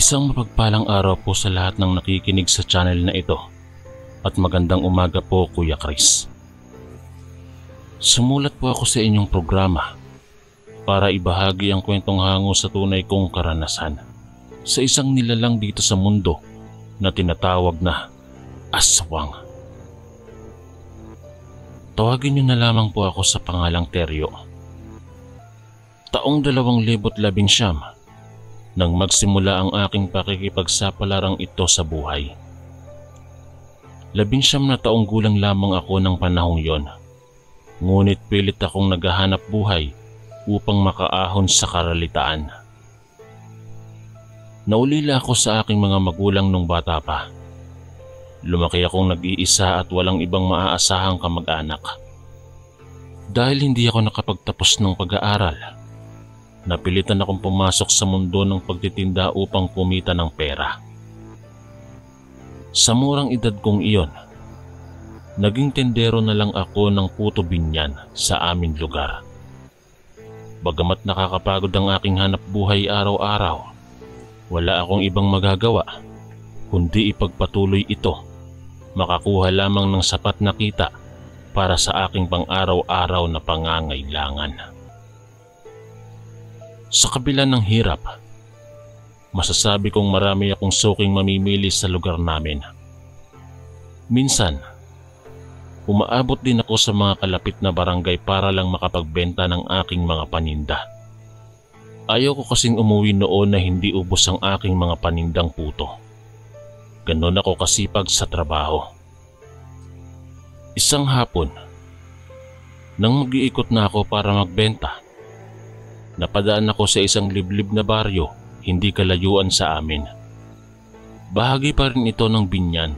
Isang mapagpalang araw po sa lahat ng nakikinig sa channel na ito at magandang umaga po Kuya Chris. Sumulat po ako sa inyong programa para ibahagi ang kwentong hango sa tunay kong karanasan sa isang nilalang dito sa mundo na tinatawag na aswang. Tawagin niyo na lamang po ako sa pangalang Teryo. Taong 2019 nang magsimula ang aking pakikipagsapalaran ito sa buhay. 19 na taong gulang lamang ako ng panahong yon. Ngunit pilit akong naghahanap buhay upang makaahon sa karalitaan. Naulila ako sa aking mga magulang nung bata pa. Lumaki akong nag-iisa at walang ibang maaasahang kamag-anak. Dahil hindi ako nakapagtapos ng pag-aaral, napilitan akong pumasok sa mundo ng pagtitinda upang kumita ng pera. Sa murang edad kong iyon, naging tendero na lang ako ng puto binyan sa aming lugar. Bagamat nakakapagod ang aking hanap buhay araw-araw, wala akong ibang magagawa kundi ipagpatuloy ito, makakuha lamang ng sapat na kita para sa aking pang-araw-araw na pangangailangan. Sa kabila ng hirap, masasabi kong marami akong suking mamimili sa lugar namin. Minsan, umaabot din ako sa mga kalapit na barangay para lang makapagbenta ng aking mga paninda. Ayaw ko kasing umuwi noon na hindi ubos ang aking mga panindang puto. Ganon ako kasipag sa trabaho. Isang hapon, nang mag-iikot na ako para magbenta, napadaan ako sa isang liblib na baryo hindi kalayuan sa amin. Bahagi pa rin ito ng binyan,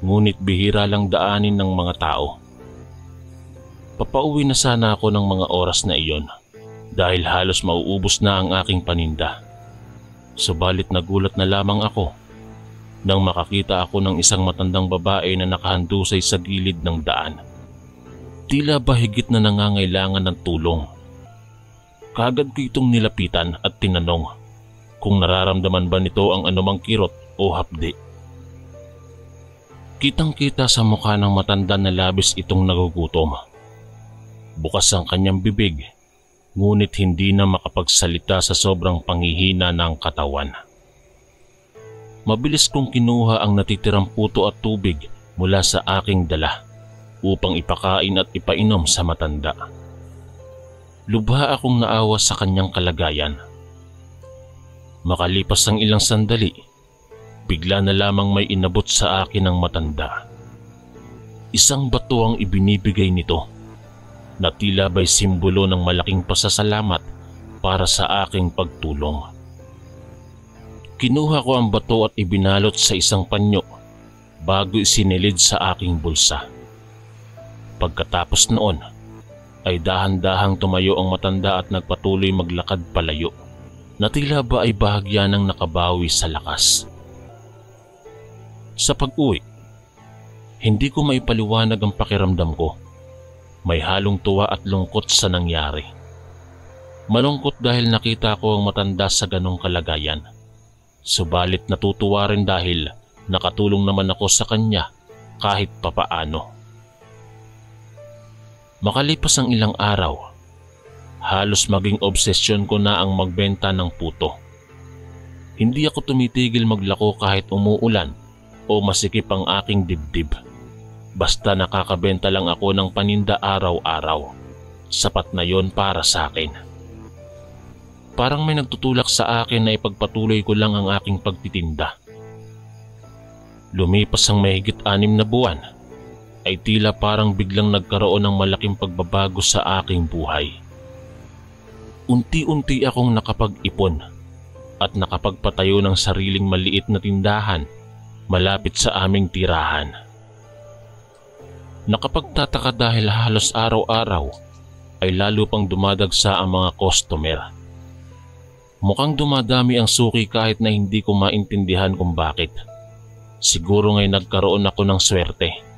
ngunit bihira lang daanin ng mga tao. Papauwi na sana ako ng mga oras na iyon dahil halos mauubos na ang aking paninda. Subalit nagulat na lamang ako nang makakita ako ng isang matandang babae na nakahandusay sa gilid ng daan. Tila ba higit na nangangailangan ng tulong. Kaagad ko itong nilapitan at tinanong kung nararamdaman ba nito ang anumang kirot o hapdi. Kitang-kita sa mukha ng matanda na labis itong nagugutom. Bukas ang kanyang bibig, ngunit hindi na makapagsalita sa sobrang panghihina ng katawan. Mabilis kong kinuha ang natitirang puto at tubig mula sa aking dala upang ipakain at ipainom sa matanda. Lubha akong naawa sa kanyang kalagayan. Makalipas ang ilang sandali, bigla na lamang may inabot sa akin ng matanda. Isang bato ang ibinibigay nito na tila ba'y simbolo ng malaking pasasalamat para sa aking pagtulong. Kinuha ko ang bato at ibinalot sa isang panyo bago isinilid sa aking bulsa. Pagkatapos noon, ay dahan-dahang tumayo ang matanda at nagpatuloy maglakad palayo na tila ba ay bahagya ng nakabawi sa lakas. Sa pag-uwi, hindi ko maipaliwanag ang pakiramdam ko. May halong tuwa at lungkot sa nangyari. Malungkot dahil nakita ko ang matanda sa ganong kalagayan. Subalit natutuwa rin dahil nakatulong naman ako sa kanya kahit papaano. Makalipas ang ilang araw, halos maging obsesyon ko na ang magbenta ng puto. Hindi ako tumitigil maglako kahit umuulan o masikip ang aking dibdib. Basta nakakabenta lang ako ng paninda araw-araw. Sapat na yon para sa akin. Parang may nagtutulak sa akin na ipagpatuloy ko lang ang aking pagtitinda. Lumipas ang mahigit 6 na buwan, ay tila parang biglang nagkaroon ng malaking pagbabago sa aking buhay. Unti-unti akong nakapag-ipon at nakapagpatayo ng sariling maliit na tindahan malapit sa aming tirahan. Nakapagtataka dahil halos araw-araw ay lalo pang dumadagsa ang mga customer. Mukhang dumadami ang suki kahit na hindi ko maintindihan kung bakit. Siguro nga'y nagkaroon ako ng swerte.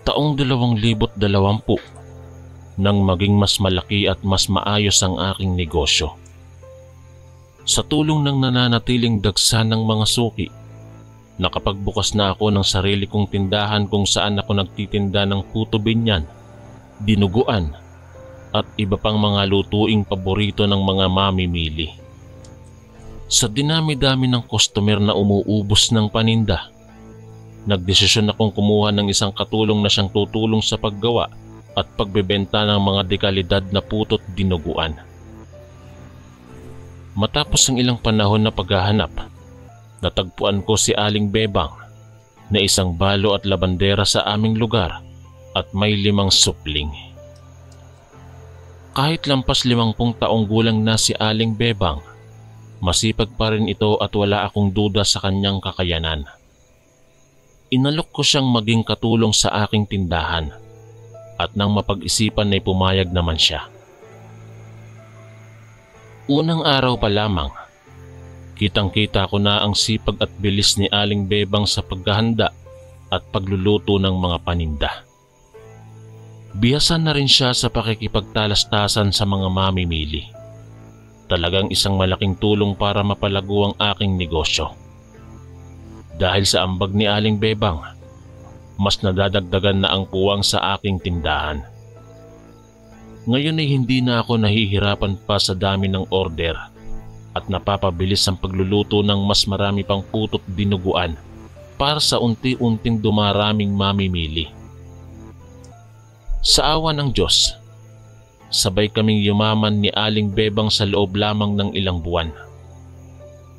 Taong 2020 nang maging mas malaki at mas maayos ang aking negosyo. Sa tulong ng nananatiling dagsa ng mga suki, nakapagbukas na ako ng sarili kong tindahan kung saan ako nagtitinda ng puto binyan, dinuguan, at iba pang mga lutuing paborito ng mga mamimili. Sa dinami-dami ng customer na umuubos ng paninda, nagdesisyon akong kumuha ng isang katulong na siyang tutulong sa paggawa at pagbebenta ng mga dekalidad na puto't dinuguan. Matapos ang ilang panahon na paghahanap, natagpuan ko si Aling Bebang na isang balo at labandera sa aming lugar at may 5 supling. Kahit lampas 50 taong gulang na si Aling Bebang, masipag pa rin ito at wala akong duda sa kanyang kakayanan. Inalok ko siyang maging katulong sa aking tindahan at nang mapag-isipan ay pumayag naman siya. Unang araw pa lamang, kitang-kita ko na ang sipag at bilis ni Aling Bebang sa paghahanda at pagluluto ng mga paninda. Biyasan na rin siya sa pakikipagtalastasan sa mga mamimili. Talagang isang malaking tulong para mapalago ang aking negosyo. Dahil sa ambag ni Aling Bebang, mas nadadagdagan na ang puwang sa aking tindahan. Ngayon ay hindi na ako nahihirapan pa sa dami ng order at napapabilis ang pagluluto ng mas marami pang puto't dinuguan para sa unti-unting dumaraming mamimili. Sa awa ng Diyos, sabay kaming yumaman ni Aling Bebang sa loob lamang ng ilang buwan.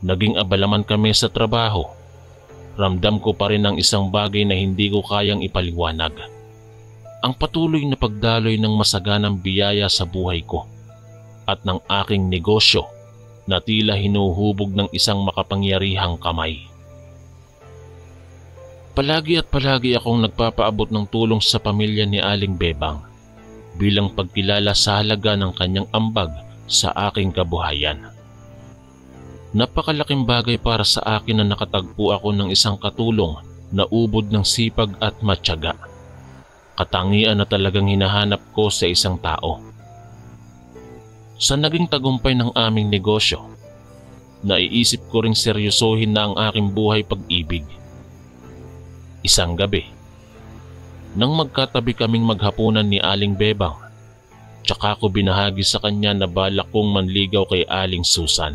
Naging abalaman kami sa trabaho. Ramdam ko pa rin ang isang bagay na hindi ko kayang ipaliwanag. Ang patuloy na pagdaloy ng masaganang biyaya sa buhay ko at ng aking negosyo na tila hinuhubog ng isang makapangyarihang kamay. Palagi akong nagpapaabot ng tulong sa pamilya ni Aling Bebang bilang pagkilala sa halaga ng kanyang ambag sa aking kabuhayan. Napakalaking bagay para sa akin na nakatagpo ako ng isang katulong na ubod ng sipag at matyaga. Katangian na talagang hinahanap ko sa isang tao. Sa naging tagumpay ng aming negosyo, naiisip ko ring seryosohin na ang aking buhay pag-ibig. Isang gabi, nang magkatabi kaming maghapunan ni Aling Bebang, tsaka ko binahagi sa kanya na balak kong manligaw kay Aling Susan,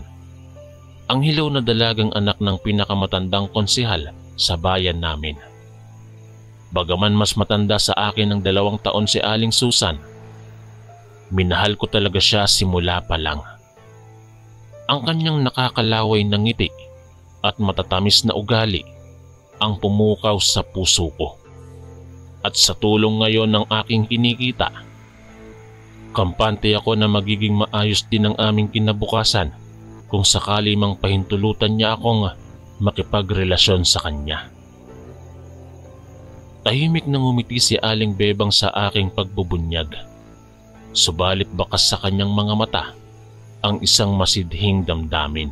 ang hilaw na dalagang anak ng pinakamatandang konsehal sa bayan namin. Bagaman mas matanda sa akin ng 2 taon si Aling Susan, minahal ko talaga siya simula pa lang. Ang kanyang nakakalaway na ngiti at matatamis na ugali ang pumukaw sa puso ko. At sa tulong ngayon ng aking kinikita, kampante ako na magiging maayos din ang aming kinabukasan kung sakali mang pahintulutan niya akong makipagrelasyon sa kanya. Tahimik na ngumiti si Aling Bebang sa aking pagbubunyag. Subalit bakas sa kanyang mga mata ang isang masidhing damdamin.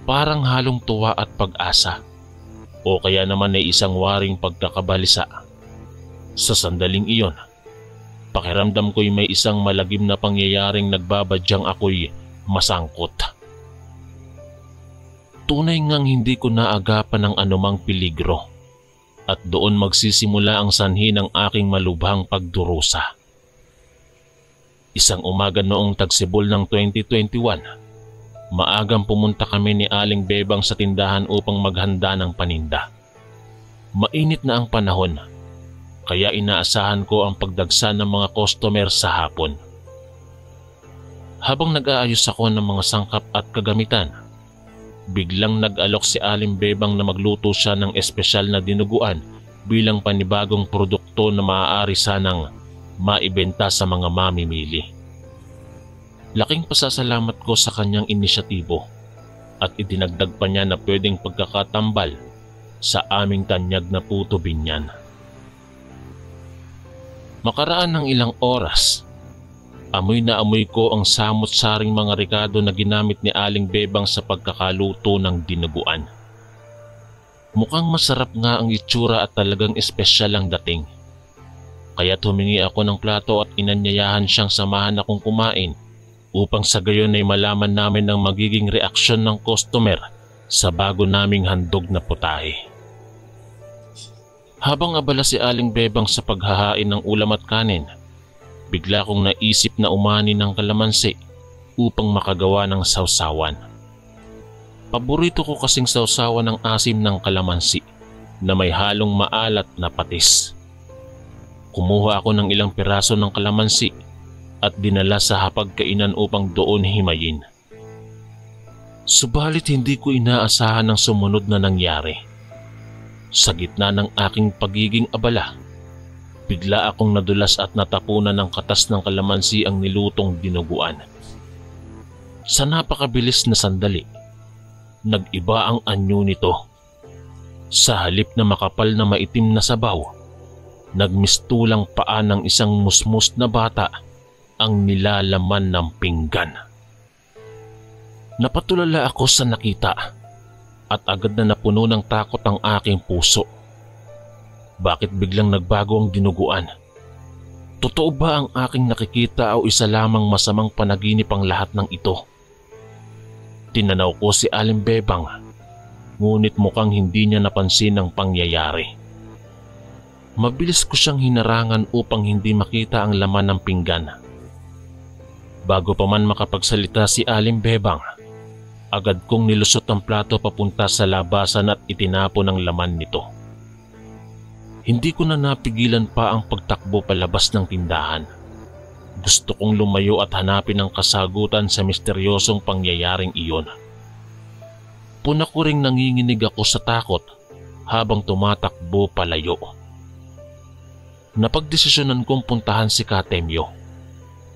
Parang halong tuwa at pag-asa, o kaya naman ay isang waring pagkakabalisa. Sa sandaling iyon, pakiramdam ko'y may isang malagim na pangyayaring nagbabadyang ako'y masangkot. Tunay ngang hindi ko naagapan ng anumang peligro. At doon magsisimula ang sanhi ng aking malubhang pagdurusa. Isang umaga noong tagsibol ng 2021, maagang pumunta kami ni Aling Bebang sa tindahan upang maghanda ng paninda. Mainit na ang panahon, kaya inaasahan ko ang pagdagsa ng mga customer sa hapon. Habang nag-aayos ako ng mga sangkap at kagamitan, biglang nag-alok si Aling Bebang na magluto siya ng espesyal na dinuguan bilang panibagong produkto na maaari sanang maibenta sa mga mamimili. Laking pasasalamat ko sa kanyang inisyatibo at idinagdag pa niya na pwedeng pagkakatambal sa aming tanyag na puto binyan. Makaraan ng ilang oras, amoy na amoy ko ang samot-saring mga rekado na ginamit ni Aling Bebang sa pagkakaluto ng dinuguan. Mukhang masarap nga ang itsura at talagang espesyal ang dating. Kaya humingi ako ng plato at inanyayahan siyang samahan akong kumain upang sa gayon ay malaman namin ang magiging reaksyon ng customer sa bago naming handog na putahe. Habang abala si Aling Bebang sa paghahain ng ulam at kanin, bigla kong naisip na umani ng kalamansi upang makagawa ng sawsawan. Paborito ko kasing sawsawan ng asim ng kalamansi na may halong maalat na patis. Kumuha ako ng ilang piraso ng kalamansi at dinala sa hapagkainan upang doon himayin. Subalit hindi ko inaasahan ang sumunod na nangyari. Sa gitna ng aking pagiging abala, bigla akong nadulas at natapunan ng katas ng kalamansi ang nilutong dinuguan. Sa napakabilis na sandali, nag-iba ang anyo nito. Sa halip na makapal na maitim na sabaw, nagmistulang paa ng isang musmus na bata ang nilalaman ng pinggan. Napatulala ako sa nakita at agad na napuno ng takot ang aking puso. Bakit biglang nagbago ang dinuguan? Totoo ba ang aking nakikita o isa lamang masamang panaginip ang lahat ng ito? Tinanaw ko si Aling Bebang, ngunit mukhang hindi niya napansin ang pangyayari. Mabilis ko siyang hinarangan upang hindi makita ang laman ng pinggan. Bago pa man makapagsalita si Aling Bebang, agad kong nilusot ang plato papunta sa labasan at itinapon ang laman nito. Hindi ko na napigilan pa ang pagtakbo palabas ng tindahan. Gusto kong lumayo at hanapin ang kasagutan sa misteryosong pangyayaring iyon. Puna ko ring nanginginig ako sa takot habang tumatakbo palayo. Napagdesisyonan kong puntahan si Katemyo,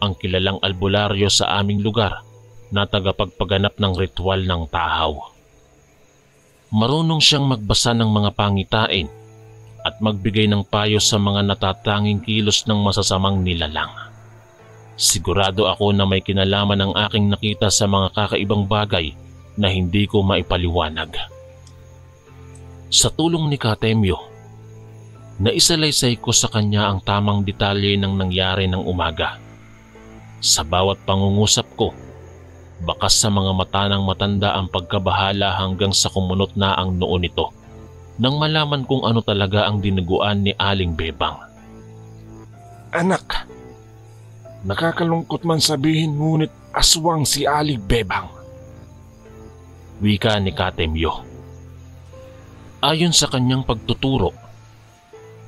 ang kilalang albularyo sa aming lugar na tagapagpaganap ng ritual ng tahaw. Marunong siyang magbasa ng mga pangitain at magbigay ng payo sa mga natatanging kilos ng masasamang nilalang. Sigurado ako na may kinalaman ang aking nakita sa mga kakaibang bagay na hindi ko maipaliwanag. Sa tulong ni Katemyo, naisalaysay ko sa kanya ang tamang detalye ng nangyari ng umaga. Sa bawat pangungusap ko, bakas sa mga mata ng matanda ang pagkabahala hanggang sa kumunot na ang noo nito nang malaman kung ano talaga ang dinuguan ni Aling Bebang. Anak, nakakalungkot man sabihin ngunit aswang si Aling Bebang. Wika ni Katemyo. Ayon sa kanyang pagtuturo,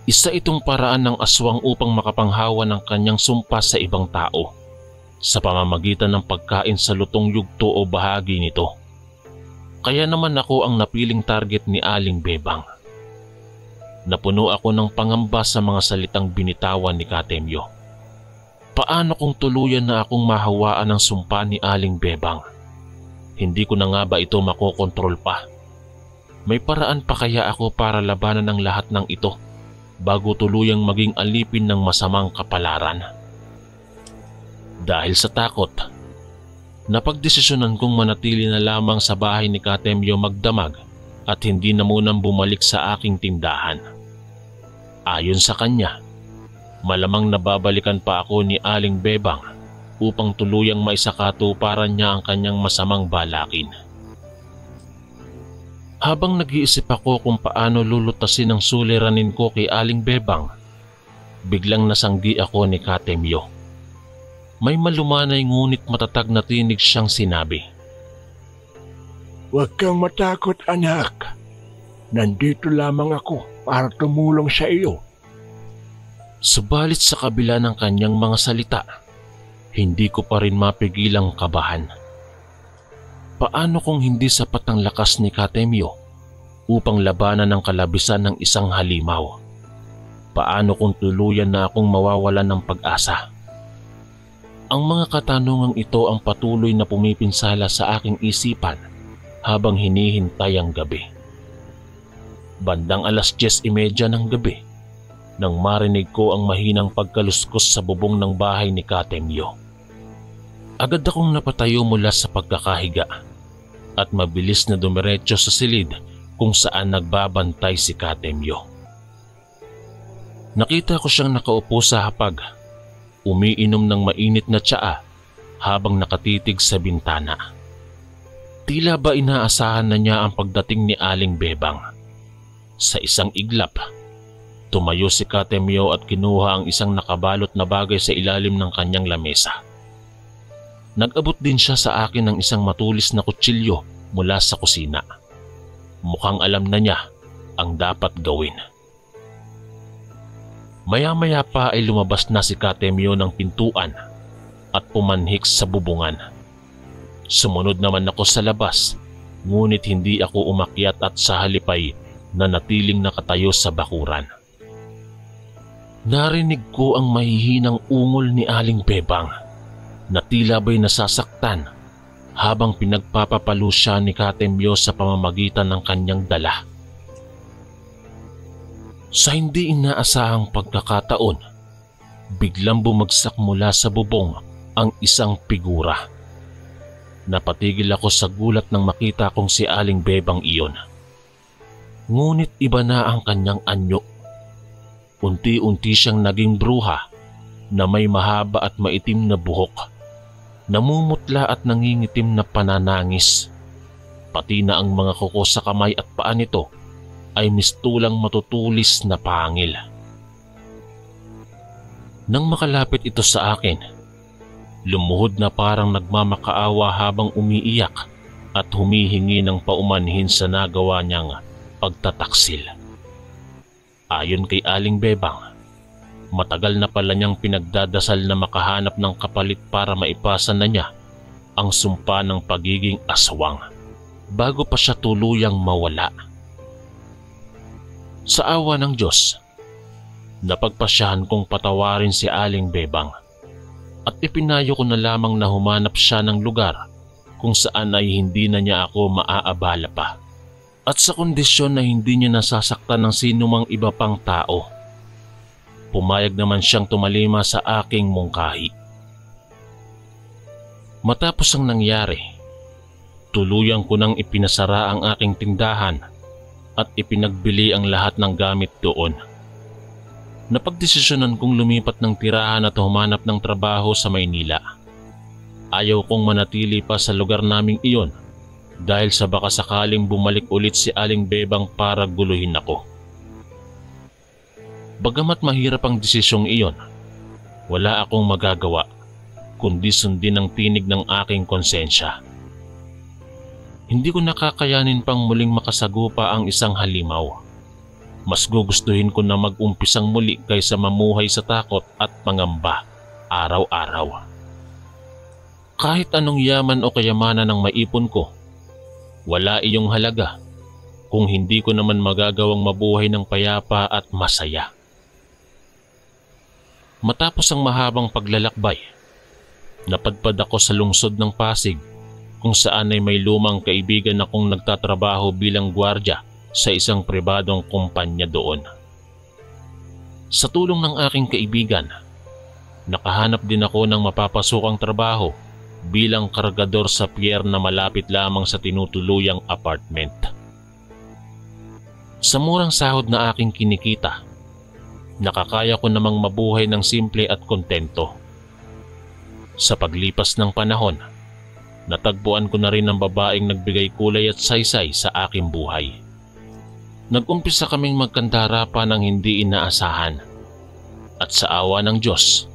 isa itong paraan ng aswang upang makapanghawa ng kanyang sumpa sa ibang tao sa pamamagitan ng pagkain sa lutong yugto o bahagi nito. Kaya naman ako ang napiling target ni Aling Bebang. Napuno ako ng pangamba sa mga salitang binitawan ni Katemyo. Paano kung tuluyan na akong mahawaan ng sumpa ni Aling Bebang? Hindi ko na nga ba ito makokontrol pa? May paraan pa kaya ako para labanan ang lahat ng ito bago tuluyang maging alipin ng masamang kapalaran? Dahil sa takot, napagdesisyonan kong manatili na lamang sa bahay ni Katemyo magdamag at hindi na munang bumalik sa aking tindahan. Ayon sa kanya, malamang nababalikan pa ako ni Aling Bebang upang tuluyang maisakatuparan niya ang kanyang masamang balakin. Habang nag-iisip ako kung paano lulutasin ang suliranin ko kay Aling Bebang, biglang nasanggi ako ni Katemyo. May malumanay ngunit matatag na tinig siyang sinabi. Huwag kang matakot, anak. Nandito lamang ako para tumulong sa iyo. Subalit sa kabila ng kanyang mga salita, hindi ko pa rin mapigilang kabahan. Paano kung hindi sapat ang lakas ni Katemyo upang labanan ang kalabisan ng isang halimaw? Paano kung tuluyan na akong mawawalan ng pag-asa? Ang mga katanungang ito ang patuloy na pumipinsala sa aking isipan habang hinihintay ang gabi. Bandang 10:30 ng gabi nang marinig ko ang mahinang pagkaluskos sa bubong ng bahay ni Katemyo. Agad akong napatayo mula sa pagkakahiga at mabilis na dumiretso sa silid kung saan nagbabantay si Katemyo. Nakita ko siyang nakaupo sa hapag, umiinom ng mainit na tsaa habang nakatitig sa bintana. Tila ba inaasahan na niya ang pagdating ni Aling Bebang. Sa isang iglap, tumayo si Katemyo at kinuha ang isang nakabalot na bagay sa ilalim ng kanyang lamesa. Nag-abot din siya sa akin ng isang matulis na kutsilyo mula sa kusina. Mukhang alam na niya ang dapat gawin. Maya-maya pa ay lumabas na si Katemyo ng pintuan at pumanhik sa bubungan. Sumunod naman ako sa labas, ngunit hindi ako umakyat at sa halipay nanatiling nakatayo sa bakuran. Narinig ko ang mahihinang ungol ni Aling Bebang na tila ba'y nasasaktan habang pinagpapapalo siya ni Katemyo sa pamamagitan ng kanyang dala. Sa hindi inaasahang pagkakataon, biglang bumagsak mula sa bubong ang isang figura. Napatigil ako sa gulat nang makita kong si Aling Bebang iyon. Ngunit iba na ang kanyang anyo. Unti-unti siyang naging bruha na may mahaba at maitim na buhok, namumutla at nangingitim na pananangis. Pati na ang mga kuko sa kamay at paa nito ay mistulang matutulis na pangil. Nang makalapit ito sa akin, lumuhod na parang nagmamakaawa habang umiiyak at humihingi ng paumanhin sa nagawa niyang pagtataksil. Ayon kay Aling Bebang, matagal na pala niyang pinagdadasal na makahanap ng kapalit para maipasa na niya ang sumpa ng pagiging aswang bago pa siya tuluyang mawala. Sa awa ng Diyos, napagpasyahan kong patawarin si Aling Bebang at ipinayo ko na lamang na humanap siya ng lugar kung saan ay hindi na niya ako maaabala pa at sa kondisyon na hindi niya nasasaktan ng sinumang iba pang tao. Pumayag naman siyang tumalima sa aking mungkahi. Matapos ang nangyari, tuluyan ko nang ipinasara ang aking tindahan at ipinagbili ang lahat ng gamit doon. Napagdesisyonan kong lumipat ng tirahan at humanap ng trabaho sa Maynila. Ayaw kong manatili pa sa lugar naming iyon dahil sa baka sakaling bumalik ulit si Aling Bebang para guluhin ako. Bagamat mahirap ang desisyong iyon, wala akong magagawa kundi sundin ang tinig ng aking konsensya. Hindi ko nakakayanin pang muling makasagupa ang isang halimaw. Mas gugustuhin ko na mag-umpisang muli kaysa mamuhay sa takot at pangamba araw-araw. Kahit anong yaman o kayamanan ang maipon ko, wala iyong halaga kung hindi ko naman magagawang mabuhay ng payapa at masaya. Matapos ang mahabang paglalakbay, napadpad ako sa lungsod ng Pasig kung saan ay may lumang kaibigan akong nagtatrabaho bilang gwardiya sa isang pribadong kumpanya doon. Sa tulong ng aking kaibigan, nakahanap din ako ng mapapasukang trabaho bilang kargador sa pier na malapit lamang sa tinutuluyang apartment. Sa murang sahod na aking kinikita, nakakaya ko namang mabuhay ng simple at kontento. Sa paglipas ng panahon, natagpuan ko na rin ang babaeng nagbigay kulay at saysay sa aking buhay. Nag-umpisa kaming magkandara pa ng hindi inaasahan at sa awa ng Diyos,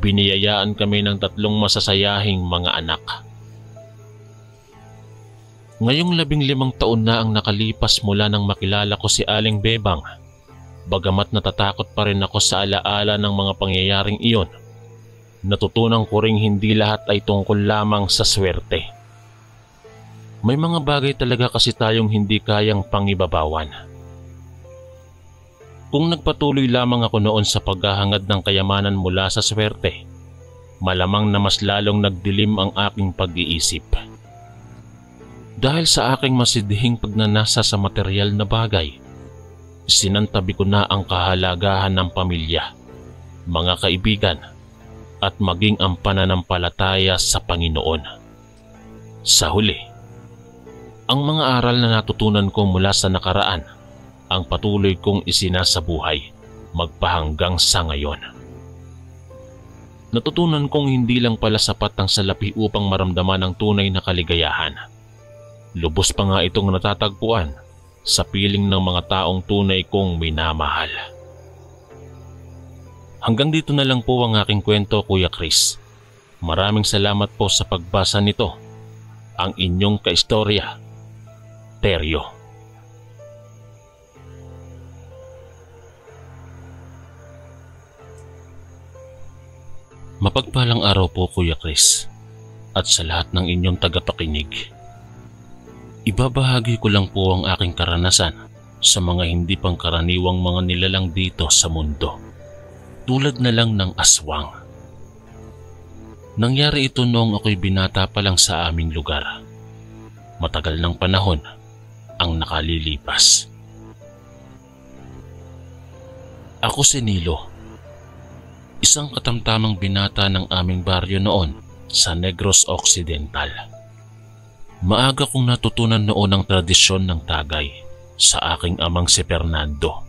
biniyayaan kami ng 3 masasayahing mga anak. Ngayong 15 taon na ang nakalipas mula nang makilala ko si Aling Bebang, bagamat natatakot pa rin ako sa alaala ng mga pangyayaring iyon, natutunan ko ring hindi lahat ay tungkol lamang sa swerte. May mga bagay talaga kasi tayong hindi kayang pangibabawan. Kung nagpatuloy lamang ako noon sa paghahangad ng kayamanan mula sa swerte, malamang na mas lalong nagdilim ang aking pag-iisip. Dahil sa aking masidhing pagnanasa sa material na bagay, sinantabi ko na ang kahalagahan ng pamilya, mga kaibigan, at maging ang pananampalataya sa Panginoon. Sa huli, ang mga aral na natutunan ko mula sa nakaraan ang patuloy kong isinasabuhay magpahanggang sa ngayon. Natutunan kong hindi lang pala sapat ang salapi upang maramdaman ang tunay na kaligayahan. Lubos pa nga itong natatagpuan sa piling ng mga taong tunay kong minamahal. Hanggang dito na lang po ang aking kwento, Kuya Chris. Maraming salamat po sa pagbasa nito. Ang inyong kaistorya, Teryo. Mapagpalang araw po, Kuya Chris, at sa lahat ng inyong tagapakinig. Ibabahagi ko lang po ang aking karanasan sa mga hindi pangkaraniwang mga nilalang dito sa mundo, tulad na lang ng aswang. Nangyari ito noong ako'y binata pa lang sa aming lugar. Matagal ng panahon ang nakalilipas. Ako si Nilo, isang katamtamang binata ng aming baryo noon sa Negros Occidental. Maaga kong natutunan noon ang tradisyon ng tagay sa aking amang si Fernando.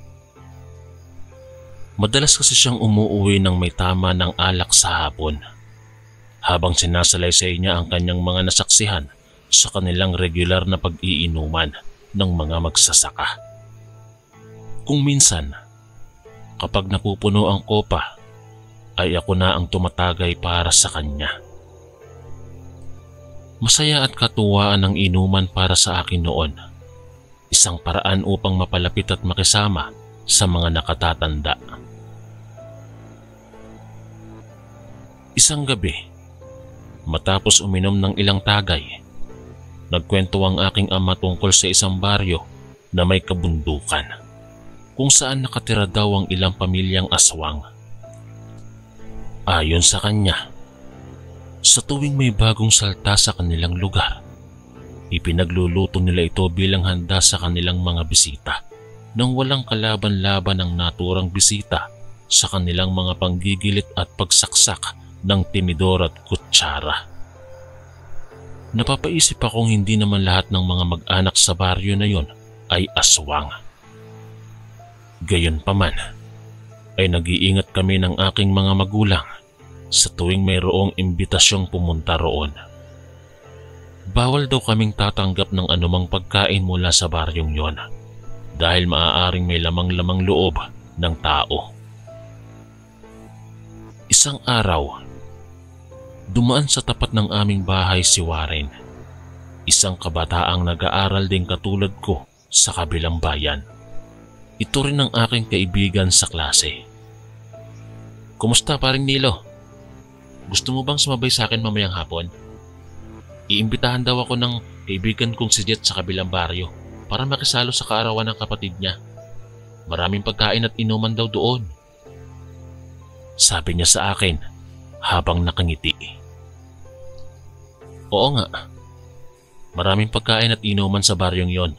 Madalas kasi siyang umuuwi ng may tama ng alak sa hapon, habang sinasalaysay niya ang kanyang mga nasaksihan sa kanilang regular na pag-iinuman ng mga magsasaka. Kung minsan, kapag napupuno ang kopa, ay ako na ang tumatagay para sa kanya. Masaya at katuwaan ang inuman para sa akin noon. Isang paraan upang mapalapit at makisama sa mga nakatatanda. Isang gabi, matapos uminom ng ilang tagay, nagkwento ang aking ama tungkol sa isang baryo na may kabundukan, kung saan nakatira daw ang ilang pamilyang aswang. Ayon sa kanya, sa tuwing may bagong salta sa kanilang lugar, ipinagluluto nila ito bilang handa sa kanilang mga bisita nang walang kalaban-laban ang naturang bisita sa kanilang mga panggigilit at pagsaksak ng tinidor at kutsara. Napapaisip akong hindi naman lahat ng mga mag-anak sa baryo na yon ay aswang. Gayunpaman, ay nag-iingat kami ng aking mga magulang sa tuwing mayroong imbitasyong pumunta roon. Bawal daw kaming tatanggap ng anumang pagkain mula sa baryong yon dahil maaaring may lamang-lamang loob ng tao. Isang araw, dumaan sa tapat ng aming bahay si Warren, isang kabataang nag-aaral din katulad ko sa kabilang bayan. Ito rin ang aking kaibigan sa klase. "Kumusta, paring Nilo? Gusto mo bang sumabay sa akin mamayang hapon? Iimbitahan daw ako ng kaibigan kong si Jet sa kabilang baryo para makisalo sa kaarawan ng kapatid niya. Maraming pagkain at inuman daw doon," sabi niya sa akin habang nakangiti. Oo nga, maraming pagkain at inuman sa baryong yon.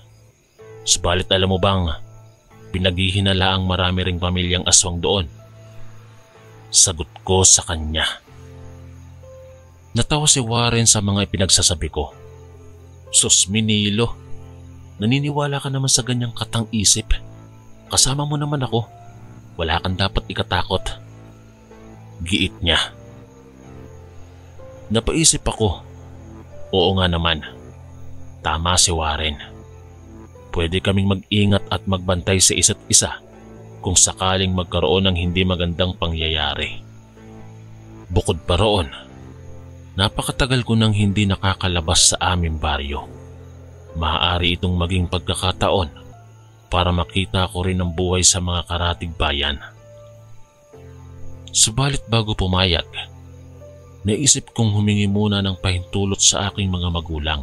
Subalit alam mo bang, pinaghihinalaang marami ring pamilyang aswang doon. Sagot ko sa kanya. Natawa si Warren sa mga ipinagsasabi ko. "Sus, Nilo, naniniwala ka naman sa ganyang katang isip. Kasama mo naman ako. Wala kang dapat ikatakot." Giit niya. Napaisip ako. Oo nga naman. Tama si Warren. Pwede kaming mag-ingat at magbantay sa isa't isa kung sakaling magkaroon ng hindi magandang pangyayari. Bukod pa roon, napakatagal ko nang hindi nakakalabas sa aming baryo. Maaari itong maging pagkakataon para makita ko rin ang buhay sa mga karatig bayan. Subalit bago pumayag, naisip kong humingi muna ng pahintulot sa aking mga magulang,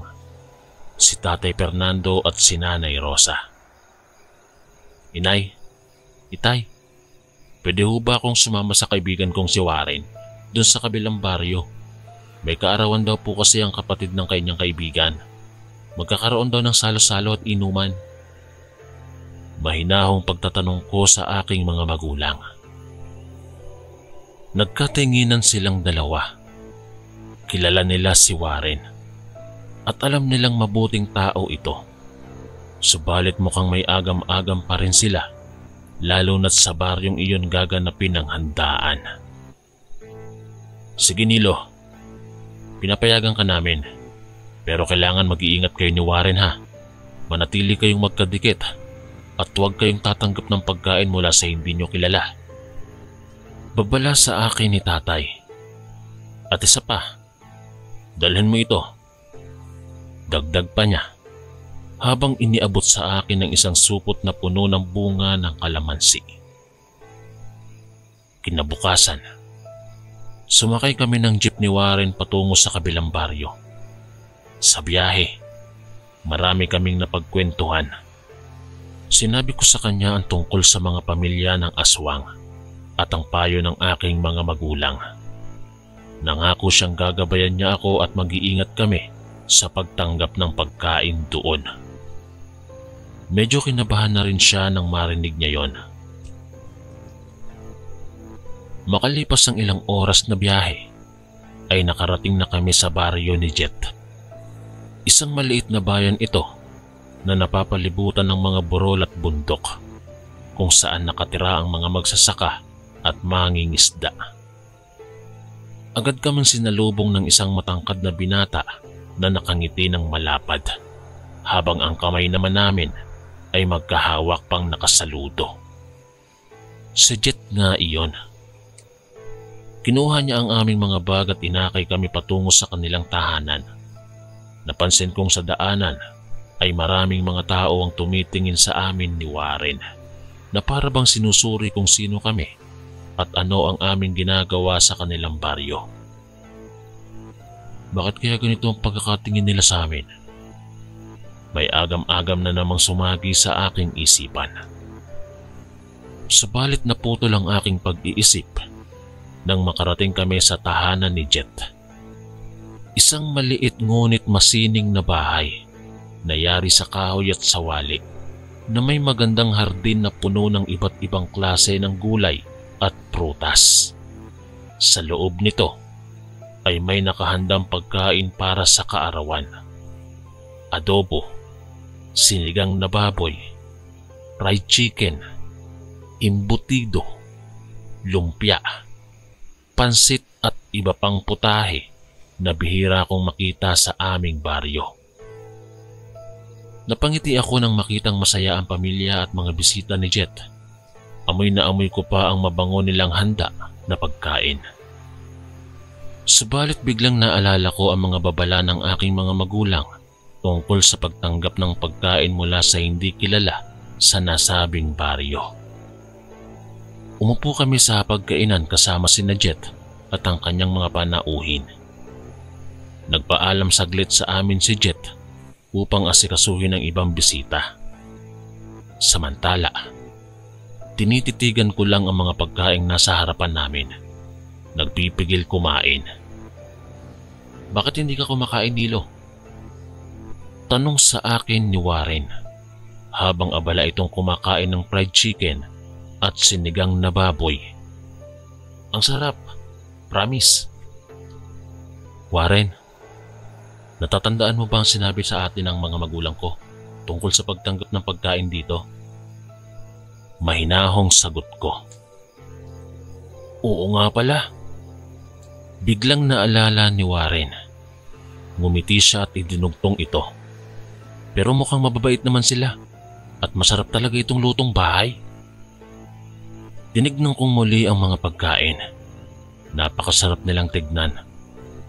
si Tatay Fernando at si Nanay Rosa. "Inay, Itay, pwede ho ba akong sumama sa kaibigan kong si Warren dun sa kabilang baryo? May kaarawan daw po kasi ang kapatid ng kanyang kaibigan. Magkakaroon daw ng salo-salo at inuman." Mahinahong pagtatanong ko sa aking mga magulang. Nagkatinginan silang dalawa. Kilala nila si Warren at alam nilang mabuting tao ito. Subalit mukhang may agam-agam pa rin sila, lalo na't sa baryong iyon gaganapin ang handaan. Sige Nilo, pinapayagan ka namin. Pero kailangan mag-iingat kayo ni Warren ha. Manatili kayong magkadikit at huwag kayong tatanggap ng pagkain mula sa hindi nyo kilala. Babala sa akin ni tatay. At isa pa, dalhin mo ito. Dagdag pa niya habang iniabot sa akin ng isang supot na puno ng bunga ng kalamansi. Kinabukasan, sumakay kami ng jeep ni Warren patungo sa kabilang baryo. Sa biyahe, marami kaming napagkwentuhan. Sinabi ko sa kanya ang tungkol sa mga pamilya ng aswang at ang payo ng aking mga magulang. Nangako siyang gagabayan niya ako at mag-iingat kami sa pagtanggap ng pagkain doon. Medyo kinabahan na rin siya nang marinig niya yon. Makalipas ang ilang oras na biyahe, ay nakarating na kami sa baryo ni Jet. Isang maliit na bayan ito na napapalibutan ng mga burol at bundok kung saan nakatira ang mga magsasaka at mangingisda. Agad kaming sinalubong ng isang matangkad na binata na nakangiti ng malapad, habang ang kamay naman namin ay magkahawak pang nakasaludo. Si Jet nga iyon. Kinuha niya ang aming mga bag at inakay kami patungo sa kanilang tahanan. Napansin kong sa daanan ay maraming mga tao ang tumitingin sa amin ni Warren na para bang sinusuri kung sino kami at ano ang aming ginagawa sa kanilang baryo. Bakit kaya ganito ang pagkakatingin nila sa amin? May agam-agam na namang sumagi sa aking isipan. Subalit naputol ang aking pag-iisip nang makarating kami sa tahanan ni Jet. Isang maliit ngunit masining na bahay na yari sa kahoy at sawali na may magandang hardin na puno ng iba't ibang klase ng gulay at prutas. Sa loob nito ay may nakahandang pagkain para sa kaarawan. Adobo, sinigang na baboy, fried chicken, imbutido, lumpia, pansit at iba pang putahe na bihira kong makita sa aming baryo. Napangiti ako nang makitang masaya ang pamilya at mga bisita ni Jet. Amoy na amoy ko pa ang mabango nilang handa na pagkain. Subalit biglang naalala ko ang mga babala ng aking mga magulang tungkol sa pagtanggap ng pagkain mula sa hindi kilala sa nasabing baryo. Umupo kami sa pagkainan kasama si Jet at ang kanyang mga panauhin. Nagpaalam saglit sa amin si Jet upang asikasuhin ang ibang bisita. Samantala, tinititigan ko lang ang mga pagkaing nasa harapan namin. Nagpipigil kumain. Bakit hindi ka kumakain, Nilo? Tanong sa akin ni Warren habang abala itong kumakain ng fried chicken at sinigang na baboy. Ang sarap, promise. Warren, natatandaan mo ba ang sinabi sa atin ng mga magulang ko tungkol sa pagtanggap ng pagkain dito? Mahinahong sagot ko. Oo nga pala. Biglang naalala ni Warren. Ngumiti siya at idinugtong ito. Pero mukhang mababait naman sila at masarap talaga itong lutong bahay. Tinignan kong muli ang mga pagkain. Napakasarap nilang tignan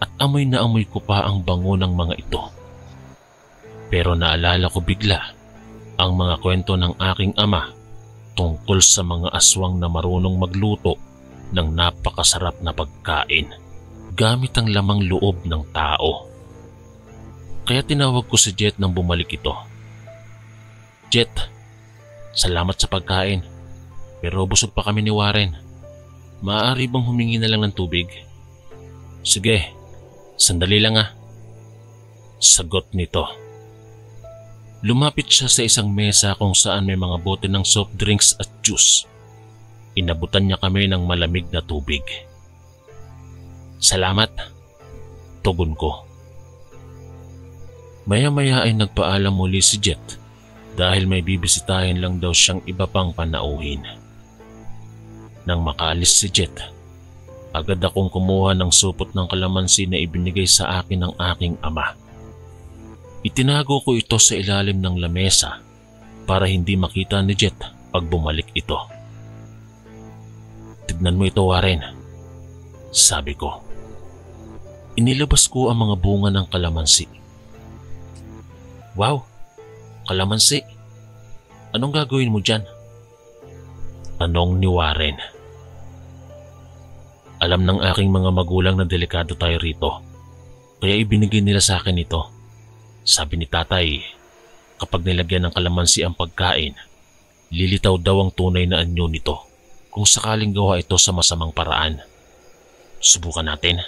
at amoy na amoy ko pa ang bango ng mga ito. Pero naalala ko bigla ang mga kwento ng aking ama tungkol sa mga aswang na marunong magluto ng napakasarap na pagkain gamit ang lamang loob ng tao. Kaya tinawag ko si Jet nang bumalik ito. Jet, salamat sa pagkain. Pero busog pa kami ni Warren. Maaari bang humingi na lang ng tubig? Sige, sandali lang ah. Sagot nito. Lumapit siya sa isang mesa kung saan may mga bote ng soft drinks at juice. Inabutan niya kami ng malamig na tubig. Salamat, tugon ko. Maya-maya ay nagpaalam muli si Jet dahil may bibisitahin lang daw siyang iba pang panauhin. Nang makaalis si Jet, Agad akong kumuha ng supot ng kalamansi na ibinigay sa akin ng aking ama. Itinago ko ito sa ilalim ng lamesa para hindi makita ni Jet pag bumalik ito. "Tignan mo ito, Warren," sabi ko. Inilabas ko ang mga bunga ng kalamansi. "Wow, kalamansi. Anong gagawin mo dyan?" tanong ni Warren. "Alam ng aking mga magulang na delikado tayo rito, kaya ibinigay nila sa akin ito. Sabi ni tatay, kapag nilagyan ng kalamansi ang pagkain, lilitaw daw ang tunay na anyo nito kung sakaling gawa ito sa masamang paraan. Subukan natin."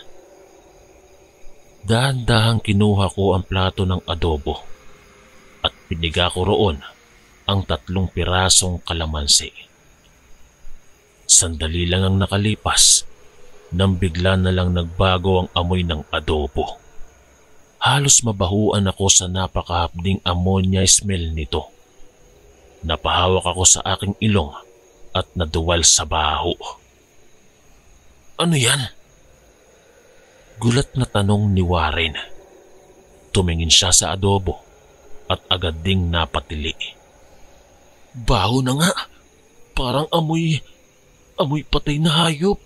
Dahan-dahang kinuha ko ang plato ng adobo at piniga ko roon ang 3 pirasong kalamansi. Sandali lang ang nakalipas nang bigla na lang nagbago ang amoy ng adobo. Halos mabahuan ako sa napakahapding ammonia smell nito. Napahawak ako sa aking ilong at naduwal sa baho. "Ano yan?" gulat na tanong ni Warren. Tumingin siya sa adobo at agad ding napatili. "Baho na nga. Parang amoy patay na hayop."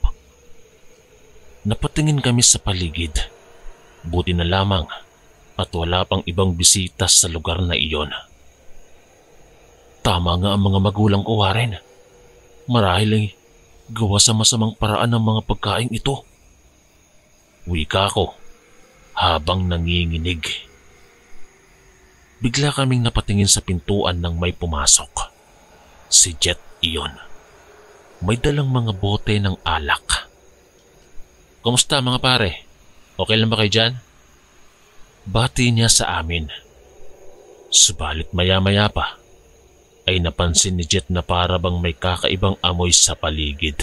Napatingin kami sa paligid. Buti na lamang at wala pang ibang bisita sa lugar na iyon. Tama nga ang mga magulang ko, Warren. Marahil ay gawa sa masamang paraan ng mga pagkain ito. Wika ko habang nanginginig. Bigla kaming napatingin sa pintuan nang may pumasok. Si Jet iyon. May dalang mga bote ng alak. "Kumusta mga pare? Okay lang ba kayo dyan?" bati niya sa amin. Subalit maya-maya pa ay napansin ni Jet na para bang may kakaibang amoy sa paligid.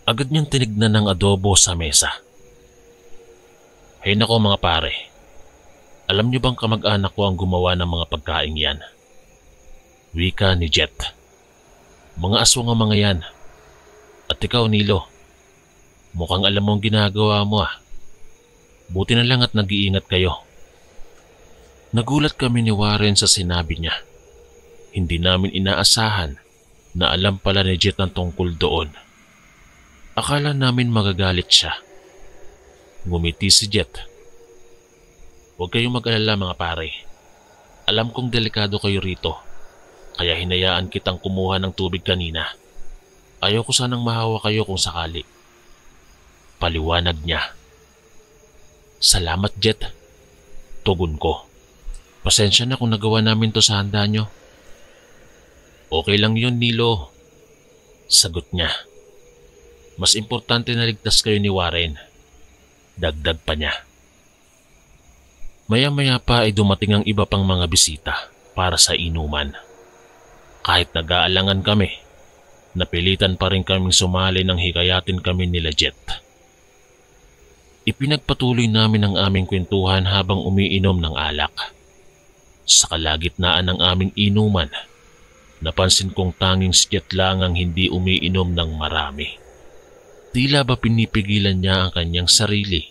Agad niyang tinignan ng adobo sa mesa. "Hay nako mga pare, alam niyo bang kamag-anak ko ang gumawa ng mga pagkain yan?" wika ni Jet. "Mga aswang ang mga yan. At ikaw, Nilo, mukhang alam mo ang ginagawa mo ah. Buti na lang at nag-iingat kayo." Nagulat kami ni Warren sa sinabi niya. Hindi namin inaasahan na alam pala ni Jet ang tungkol doon. Akala namin magagalit siya. Ngumiti si Jet. "Huwag kayong mag-alala mga pare. Alam kong delikado kayo rito, kaya hinayaan kitang kumuha ng tubig kanina. Ayaw ko sanang mahawa kayo kung sakali." Paliwanag niya. "Salamat, Jet," tugon ko. "Pasensya na kung nagawa namin to sa handa nyo." "Okay lang yun, Nilo," sagot niya. "Mas importante na ligtas kayo ni Warren," dagdag pa niya. Maya-maya pa ay dumating ang iba pang mga bisita para sa inuman. Kahit nag-aalangan kami, napilitan pa rin kaming sumali nang hikayatin kami nila Jet. Ipinagpatuloy namin ang aming kwentuhan habang umiinom ng alak. Sa kalagitnaan ng aming inuman, napansin kong tanging si Jet lang ang hindi umiinom ng marami. Tila ba pinipigilan niya ang kanyang sarili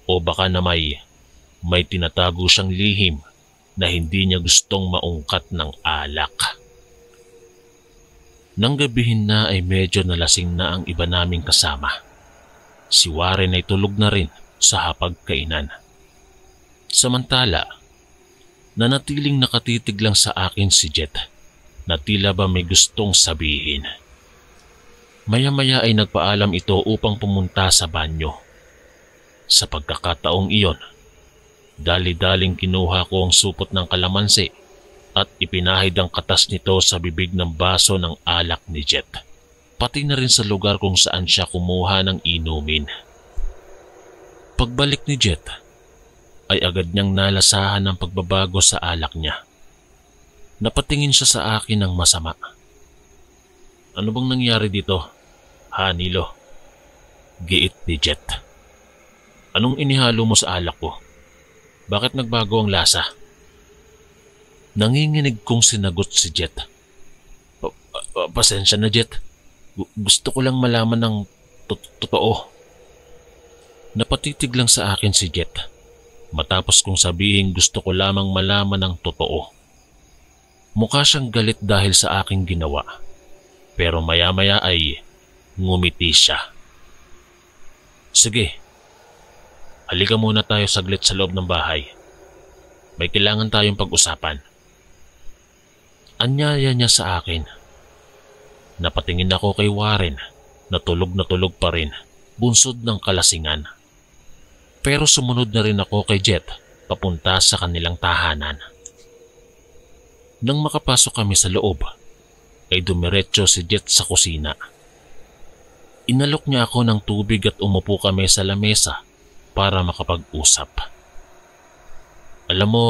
o baka na may tinatago siyang lihim na hindi niya gustong maungkat ng alak. Nang gabihin na ay medyo nalasing na ang iba naming kasama. Si Warren ay tulog na rin sa hapagkainan. Samantala, nanatiling nakatitig lang sa akin si Jet na tila ba may gustong sabihin. Maya-maya ay nagpaalam ito upang pumunta sa banyo. Sa pagkakataong iyon, dali-daling kinuha ko ang supot ng kalamansi at ipinahid ang katas nito sa bibig ng baso ng alak ni Jet, pati na rin sa lugar kung saan siya kumuha ng inumin. Pagbalik ni Jet, ay agad niyang nalasahan ang pagbabago sa alak niya. Napatingin siya sa akin ng masama. "Ano bang nangyari dito, ha Nilo?" giit ni Jet. "Anong inihalo mo sa alak ko? Bakit nagbago ang lasa?" Nanginginig kong sinagot si Jet. Pasensya na, Jet. Gusto ko lang malaman ng Totoo. Napatitig lang sa akin si Jet matapos kong sabihin gusto ko lamang malaman ng totoo. Mukha siyang galit dahil sa aking ginawa, pero maya-maya ay ngumiti siya. Sige, halika muna tayo saglit sa loob ng bahay. May kailangan tayong pag-usapan. Anyaya niya sa akin. Napatingin ako kay Warren na tulog pa rin, bunsod ng kalasingan. Pero sumunod na rin ako kay Jet papunta sa kanilang tahanan. Nang makapasok kami sa loob, ay dumiretso si Jet sa kusina. Inalok niya ako ng tubig at umupo kami sa lamesa para makapag-usap. Alam mo,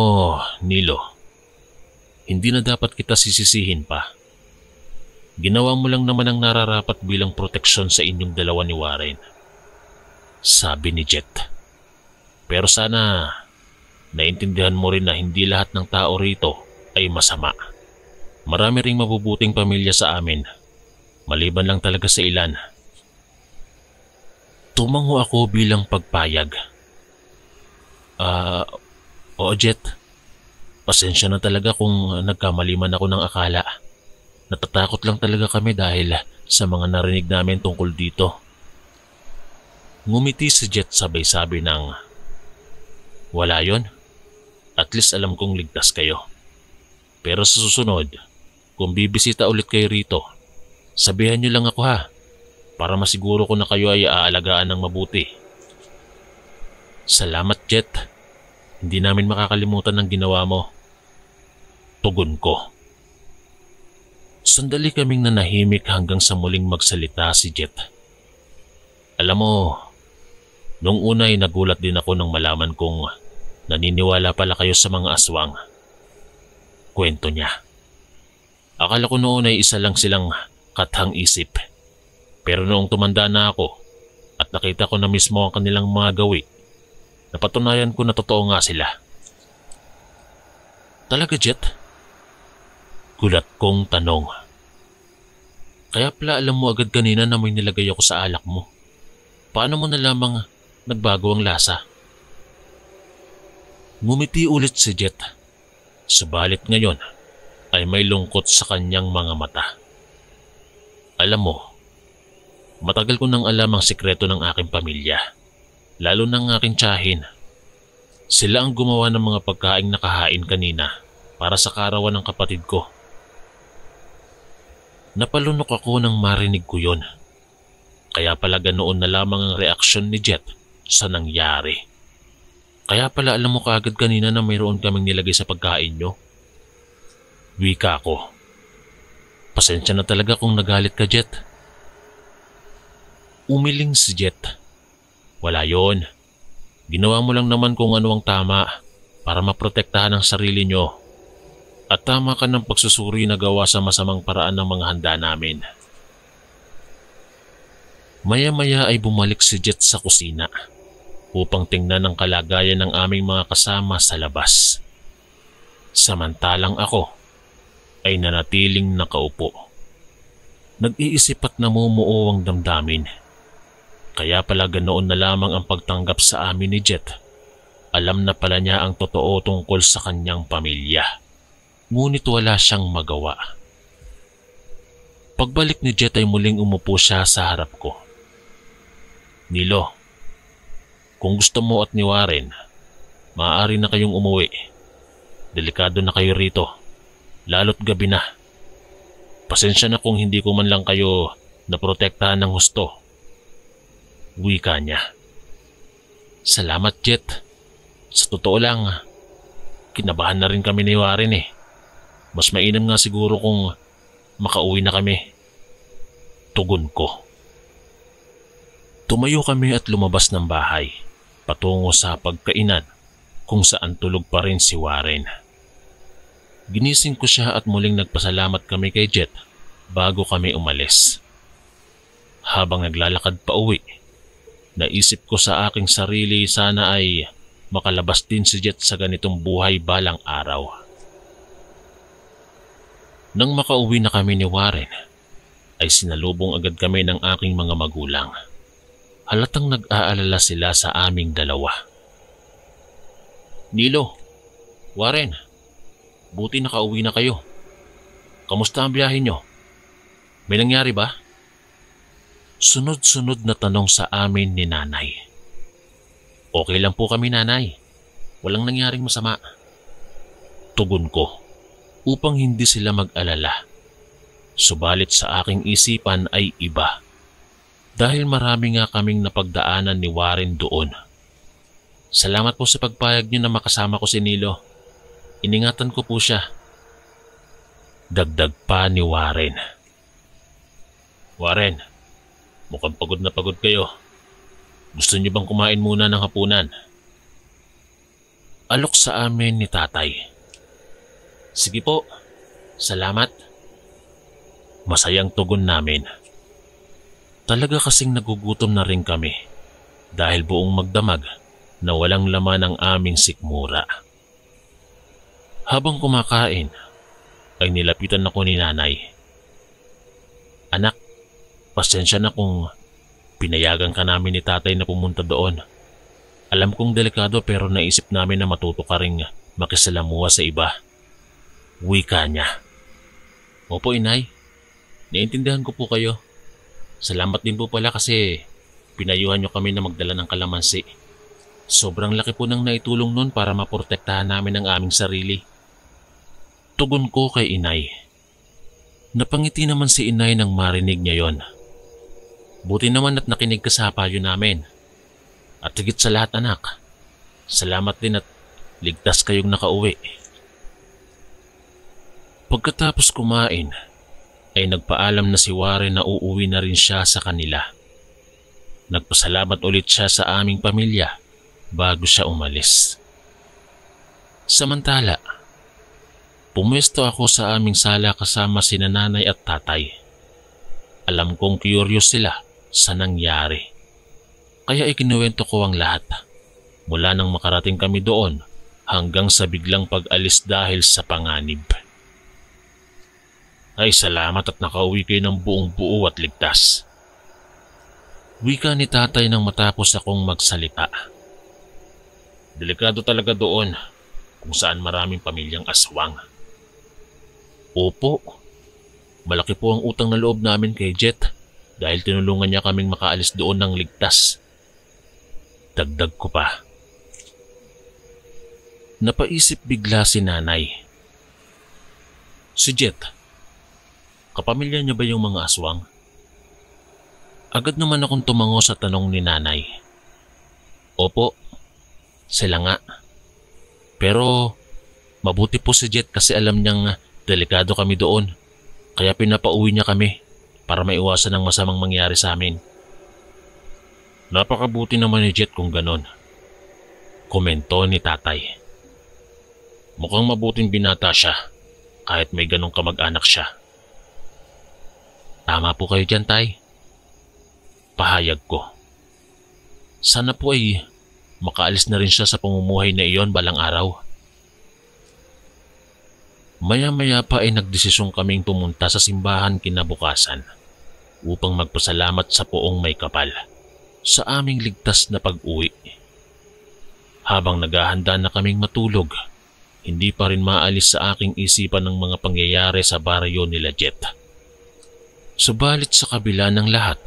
Nilo, hindi na dapat kita sisisihin pa. Ginawa mo lang naman ang nararapat bilang proteksyon sa inyong dalawa ni Warren, sabi ni Jet. Pero sana naintindihan mo rin na hindi lahat ng tao rito ay masama. Marami ring mabubuting pamilya sa amin, maliban lang talaga sa ilan. Tumango ako bilang pagpayag. Oo Jet, pasensya na talaga kung nagkamali man ako ng akala. Natatakot lang talaga kami dahil sa mga narinig namin tungkol dito. Ngumiti si Jet sabay sabi ng, wala yon. At least alam kong ligtas kayo. Pero sa susunod, kung bibisita ulit kayo rito, sabihan niyo lang ako ha, para masiguro ko na kayo ay aalagaan ng mabuti. Salamat Jet. Hindi namin makakalimutan ng ginawa mo. Tugon ko. Sandali kaming nanahimik hanggang sa muling magsalita si Jet. Alam mo, nung una ay nagulat din ako nang malaman kong naniniwala pala kayo sa mga aswang. Kwento niya. Akala ko noon ay isa lang silang kathang isip. Pero noong tumanda na ako at nakita ko na mismo ang kanilang mga gawi, napatunayan ko na totoo nga sila. Talaga Jet? Gulat kong tanong. Kaya pala alam mo agad kanina na may nilagay ako sa alak mo. Paano mo na lamang nagbago ang lasa? Ngumiti ulit si Jet. Subalit ngayon ay may lungkot sa kanyang mga mata. Alam mo, matagal ko nang alam ang sikreto ng aking pamilya, lalo ng aking tiyahin. Sila ang gumawa ng mga pagkaing nakahain kanina para sa karawan ng kapatid ko. Napalunok ako nang marinig ko yon. Kaya pala ganoon na lamang ang reaksyon ni Jet sa nangyari. Kaya pala alam mo kaagad kanina na mayroon kaming nilagay sa pagkain nyo. Wika ko. Pasensya na talaga kung nagalit ka Jet. Umiling si Jet. Wala yon. Ginawa mo lang naman kung ano ang tama para maprotektahan ang sarili nyo. At tama ka ng pagsusuri na gawa sa masamang paraan ng mga handa namin. Maya-maya ay bumalik si Jet sa kusina upang tingnan ang kalagayan ng aming mga kasama sa labas. Samantalang ako ay nanatiling nakaupo. Nag-iisip at namumuo ang damdamin. Kaya pala ganoon na lamang ang pagtanggap sa amin ni Jet. Alam na pala niya ang totoo tungkol sa kanyang pamilya. Ngunit wala siyang magawa. Pagbalik ni Jet ay muling umupo siya sa harap ko. Nilo, kung gusto mo at ni Warren, maaari na kayong umuwi. Delikado na kayo rito, lalo't gabi na. Pasensya na kung hindi ko man lang kayo naprotektahan ng husto. Wika niya. Salamat Jet. Sa totoo lang, kinabahan na rin kami ni Warren eh. Mas mainam nga siguro kung makauwi na kami. Tugon ko. Tumayo kami at lumabas ng bahay, patungo sa pagkainan kung saan tulog pa rin si Warren. Ginising ko siya at muling nagpasalamat kami kay Jet bago kami umalis. Habang naglalakad pa uwi, naisip ko sa aking sarili sana ay makalabas din si Jet sa ganitong buhay balang araw. Nang makauwi na kami ni Warren, ay sinalubong agad kami ng aking mga magulang. Halatang nag-aalala sila sa aming dalawa. Nilo, Warren, buti nakauwi na kayo. Kamusta ang biyahe nyo? May nangyari ba? Sunod-sunod na tanong sa amin ni nanay. Okay lang po kami, nanay. Walang nangyaring masama. Tugon ko upang hindi sila mag-alala. Subalit sa aking isipan ay iba. Dahil marami nga kaming napagdaanan ni Warren doon. Salamat po sa pagpayag niyo na makasama ko si Nilo. Iningatan ko po siya. Dagdag pa ni Warren. Warren, mukhang pagod na pagod kayo. Gusto niyo bang kumain muna ng hapunan? Alok sa amin ni tatay. Sige po, salamat. Masayang tugon namin. Talaga kasing nagugutom na rin kami dahil buong magdamag na walang laman ang aming sikmura. Habang kumakain, ay nilapitan ako ni nanay. Anak, pasensya na kung pinayagan ka namin ni tatay na pumunta doon. Alam kong delikado pero naisip namin na matuto ka ring makisalamuha sa iba. Wika niya. Opo, inay. Naiintindihan ko po kayo. Salamat din po pala kasi pinayuhan niyo kami na magdala ng kalamansi. Sobrang laki po ng naitulong nun para maprotektahan namin ang aming sarili. Tugon ko kay inay. Napangiti naman si inay nang marinig niya yon. Buti naman at nakinig ka sa payo namin. At higit sa lahat, anak, salamat din at ligtas kayong nakauwi. Pagkatapos kumain, ay nagpaalam na si Warren na uuwi na rin siya sa kanila. Nagpasalamat ulit siya sa aming pamilya bago siya umalis. Samantala, pumuesto ako sa aming sala kasama sina nanay at tatay. Alam kong curious sila sa nangyari. Kaya ikinuwento ko ang lahat. Mula nang makarating kami doon hanggang sa biglang pag-alis dahil sa panganib. Ay salamat at nakauwi kayo ng buong buo at ligtas. Wika ni tatay nang matapos akong magsalita. Delikado talaga doon kung saan maraming pamilyang aswang. Opo, malaki po ang utang na loob namin kay Jet dahil tinulungan niya kaming makaalis doon ng ligtas. Dagdag ko pa. Napaisip bigla si nanay. Si Jet, kapamilya niya ba yung mga aswang? Agad naman akong tumango sa tanong ni nanay. Opo, sila nga. Pero mabuti po si Jet kasi alam niyang delikado kami doon. Kaya pinapauwi niya kami para maiwasan ang masamang mangyari sa amin. Napakabuti naman ni Jet kung ganon. Komento ni tatay. Mukhang mabuting binata siya kahit may ganong kamag-anak siya. Tama po kayo dyan, tay. Pahayag ko. Sana po ay makaalis na rin siya sa pamumuhay na iyon balang araw. Maya-maya pa ay nagdesisyon kaming pumunta sa simbahan kinabukasan upang magpasalamat sa poong may kapal sa aming ligtas na pag-uwi. Habang naghahanda na kaming matulog, hindi pa rin maalis sa aking isipan ng mga pangyayari sa baryo nila Jet. Subalit sa kabila ng lahat,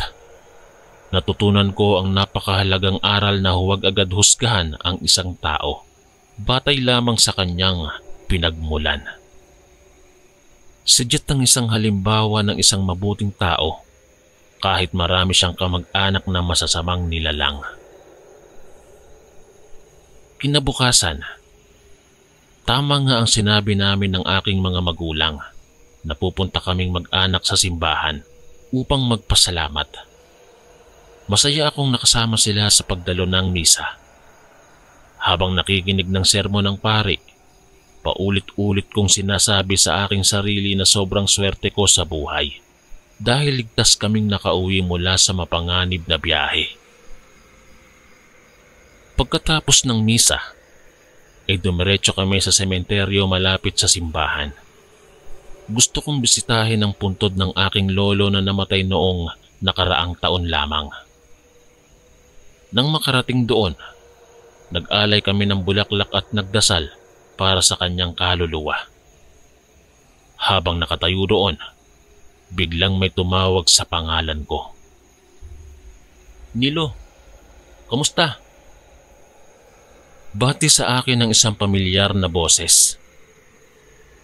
natutunan ko ang napakahalagang aral na huwag agad husgahan ang isang tao batay lamang sa kanyang pinagmulan. Si Jet ang isang halimbawa ng isang mabuting tao kahit marami siyang kamag-anak na masasamang nilalang. Kinabukasan, tama nga ang sinabi namin ng aking mga magulang na pupunta kaming mag-anak sa simbahan upang magpasalamat. Masaya akong nakasama sila sa pagdalo ng misa. Habang nakikinig ng sermon ng pari, paulit-ulit kong sinasabi sa aking sarili na sobrang swerte ko sa buhay dahil ligtas kaming nakauwi mula sa mapanganib na biyahe. Pagkatapos ng misa, ay dumiretso kami sa sementeryo malapit sa simbahan. Gusto kong bisitahin ang puntod ng aking lolo na namatay noong nakaraang taon lamang. Nang makarating doon, nag-alay kami ng bulaklak at nagdasal para sa kanyang kaluluwa. Habang nakatayo doon, biglang may tumawag sa pangalan ko. "Nilo, kamusta?" Bati sa akin ng isang pamilyar na boses.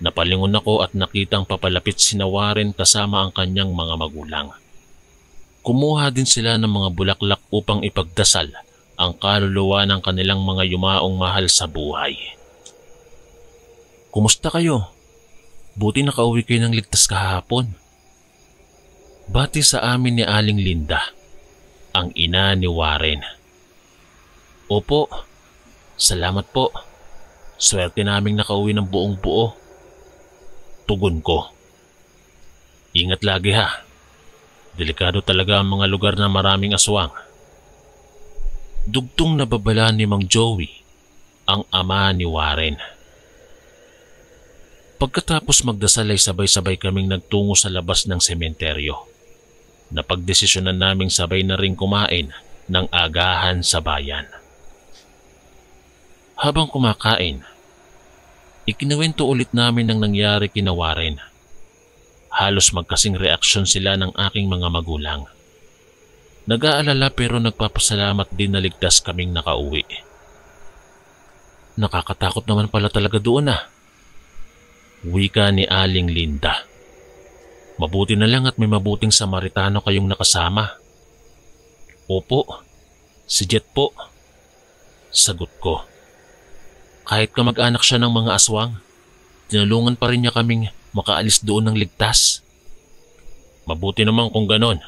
Napalingon ako at nakitang papalapit si Warren kasama ang kanyang mga magulang. Kumuha din sila ng mga bulaklak upang ipagdasal ang kaluluwa ng kanilang mga yumaong mahal sa buhay. "Kumusta kayo? Buti nakauwi kayo ng ligtas kahapon." Bati sa amin ni Aling Linda, ang ina ni Warren. "Opo, salamat po. Swerte naming nakauwi ng buong buo." Tugon ko. "Ingat lagi ha. Delikado talaga ang mga lugar na maraming aswang." Dugtong nababala ni Mang Joey, ang ama ni Warren. Pagkatapos magdasal ay sabay-sabay kaming nagtungo sa labas ng sementeryo. Napagdesisyonan naming sabay na ring kumain ng agahan sa bayan. Habang kumakain, ikinuwento ulit namin ang nangyari kina Warren. Halos magkasing reaksyon sila ng aking mga magulang. Nag-aalala pero nagpapasalamat din na ligtas kaming nakauwi. "Nakakatakot naman pala talaga doon ah," wika ni Aling Linda. "Mabuti na lang at may mabuting Samaritano kayong nakasama." "Opo, si Jet po," sagot ko. "Kahit kamag-anak siya ng mga aswang, tinulungan pa rin niya kaming makaalis doon ng ligtas." "Mabuti naman kung ganon.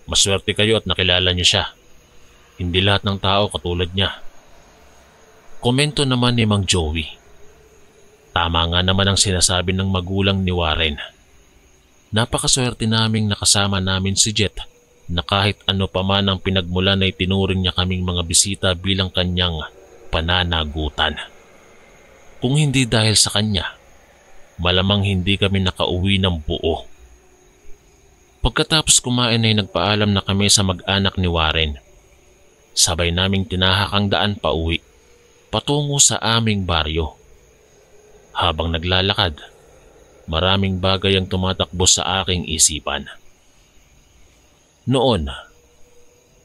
Maswerte kayo at nakilala niyo siya. Hindi lahat ng tao katulad niya." Komento naman ni Mang Joey. Tama nga naman ang sinasabi ng magulang ni Warren. Napakaswerte naming nakasama namin si Jet na kahit ano pa man ang pinagmulan ay tinuring niya kaming mga bisita bilang kanyang pananagutan. Kung hindi dahil sa kanya, malamang hindi kami nakauwi ng buo. Pagkatapos kumain ay nagpaalam na kami sa mag-anak ni Warren. Sabay naming tinahak ang daan pa uwi, patungo sa aming baryo. Habang naglalakad, maraming bagay ang tumatakbo sa aking isipan. Noon,